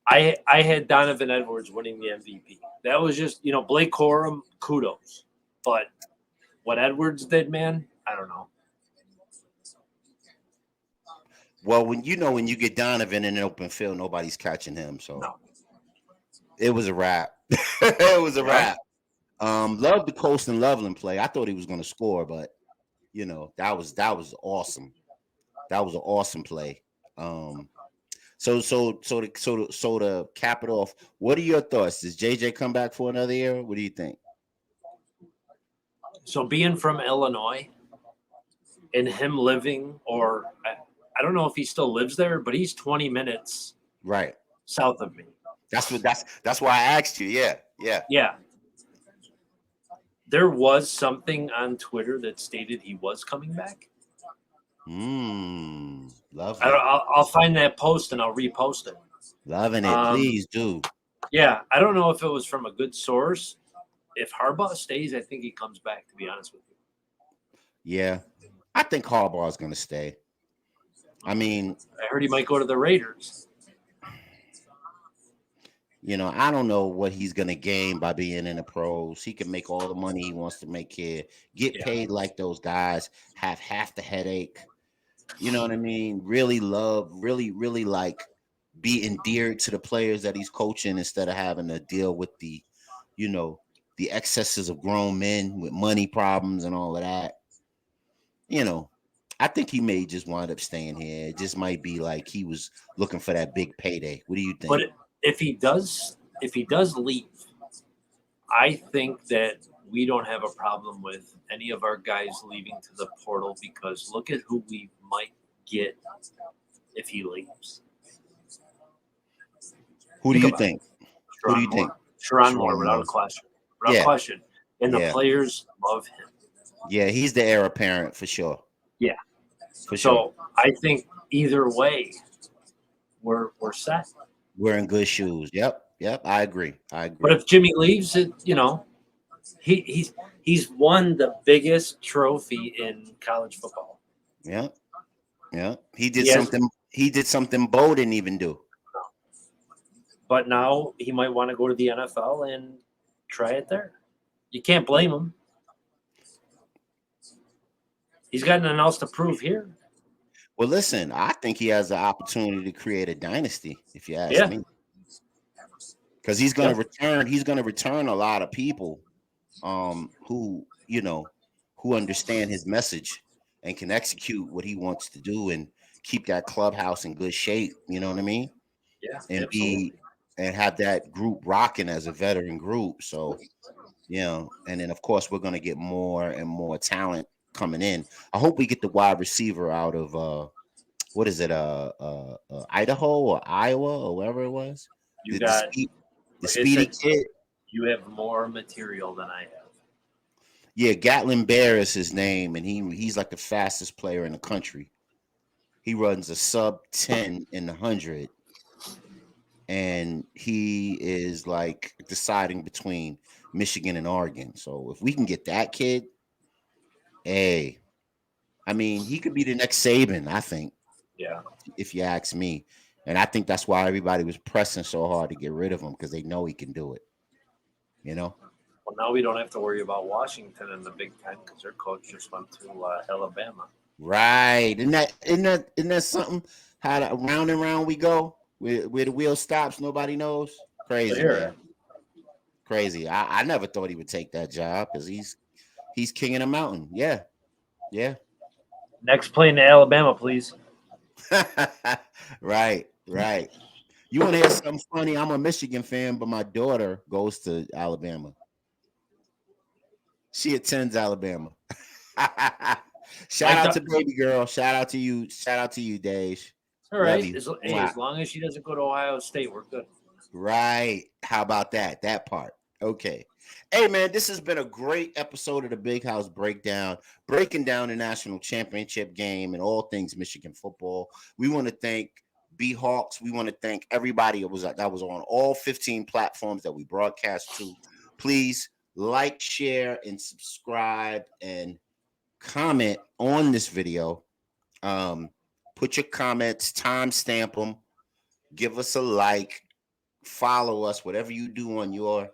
I had Donovan Edwards winning the MVP. That was just Blake Corum, kudos, but what Edwards did, man, I don't know. Well, when you get Donovan in an open field, nobody's catching him. So No. it was a wrap. It was a Yeah. wrap. Loved the Colston Loveland play. I thought he was going to score, but that was awesome. That was an awesome play. So to cap it off, what are your thoughts? Does JJ come back for another year? What do you think? So being from Illinois and him living, or I don't know if he still lives there, but he's 20 minutes Right. south of me. That's why I asked you. Yeah. Yeah. There was something on Twitter that stated he was coming back. Lovely. I'll find that post and I'll repost it. Loving it. Please do. Yeah, I don't know if it was from a good source. If Harbaugh stays, I think he comes back, to be honest with you. Yeah. I think Harbaugh is going to stay. I mean, I heard he might go to the Raiders. I don't know what he's going to gain by being in the pros. He can make all the money he wants to make here, get paid like those guys, have half the headache. You know what I mean? Really like be endeared to the players that he's coaching instead of having to deal with the excesses of grown men with money problems and all of that. I think he may just wind up staying here. It just might be like he was looking for that big payday. What do you think? But if he does leave, I think that we don't have a problem with any of our guys leaving to the portal, because look at who we might get if he leaves. Who do you think? Who do you think? Sharon Moore, without question. Without question. And the players love him. Yeah, he's the heir apparent for sure. Yeah. For sure. So I think either way, we're set. We're in good shoes. Yep. I agree. But if Jimmy leaves, he's won the biggest trophy in college football. Yeah. He did something Bo didn't even do. But now he might want to go to the NFL and try it there. You can't blame him. He's got nothing else to prove here. Well, listen, I think he has the opportunity to create a dynasty, if you ask me. Because he's going to return. He's going to return a lot of people who understand his message and can execute what he wants to do and keep that clubhouse in good shape. You know what I mean? Yeah. And absolutely. and have that group rocking as a veteran group. So, and then of course we're going to get more and more talent coming in. I hope we get the wide receiver out of what is it? Idaho or Iowa or wherever it was. The speedy kid. You have more material than I have. Yeah, Gatlin Bear is his name, and he's like the fastest player in the country. He runs a sub 10 in the 100, and he is like deciding between Michigan and Oregon. So if we can get that kid, I mean, he could be the next Saban, I think. Yeah. If you ask me. And I think that's why everybody was pressing so hard to get rid of him, because they know he can do it. Well, now we don't have to worry about Washington in the Big Ten because their coach just went to Alabama. Right. Isn't that something? How round and round we go, where the wheel stops, nobody knows. Crazy, man. Crazy. I never thought he would take that job because he's king of the mountain. Yeah. Next plane to Alabama, please. Right. You want to hear something funny? I'm a Michigan fan, but my daughter goes to Alabama. She attends Alabama. Shout out to baby girl. Shout out to you. Shout out to you, Dave. All Love right. you. As long as she doesn't go to Ohio State, we're good. Right. How about that? That part. Okay. Hey, man, this has been a great episode of the Big House Breakdown, breaking down the national championship game and all things Michigan football. We want to thank B-Hawks. We want to thank everybody that was on all 15 platforms that we broadcast to. Please like, share, and subscribe and comment on this video. Put your comments, timestamp them, give us a like, follow us, whatever you do on your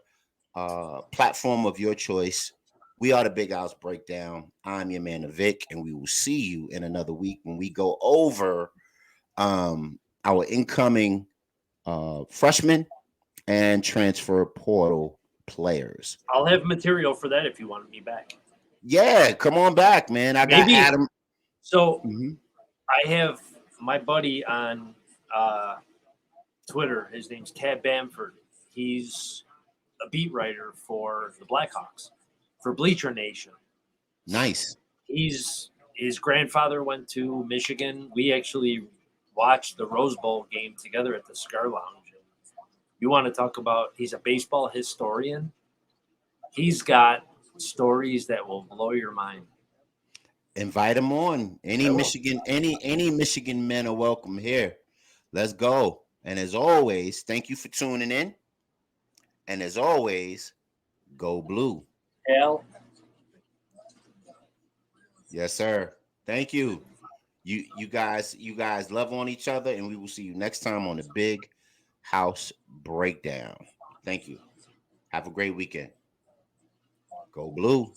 platform of your choice. We are the Big House Breakdown. I'm your man, Vic, and we will see you in another week when we go over our incoming freshmen and transfer portal players. I'll have material for that if you want me back. Yeah, come on back, man. I got Adam. So I have my buddy on Twitter. His name's Tab Bamford. He's a beat writer for the Blackhawks for Bleacher Nation. Nice. His grandfather went to Michigan. We actually watched the Rose Bowl game together at the Cigar Lounge. You want to talk about? He's a baseball historian. He's got stories that will blow your mind. Invite him on. Any Michigan men are welcome here. Let's go. And as always, thank you for tuning in. And as always, go blue. Hell. Yes, sir. Thank you. You guys love on each other, and we will see you next time on the Big House Breakdown. Thank you. Have a great weekend. Go blue.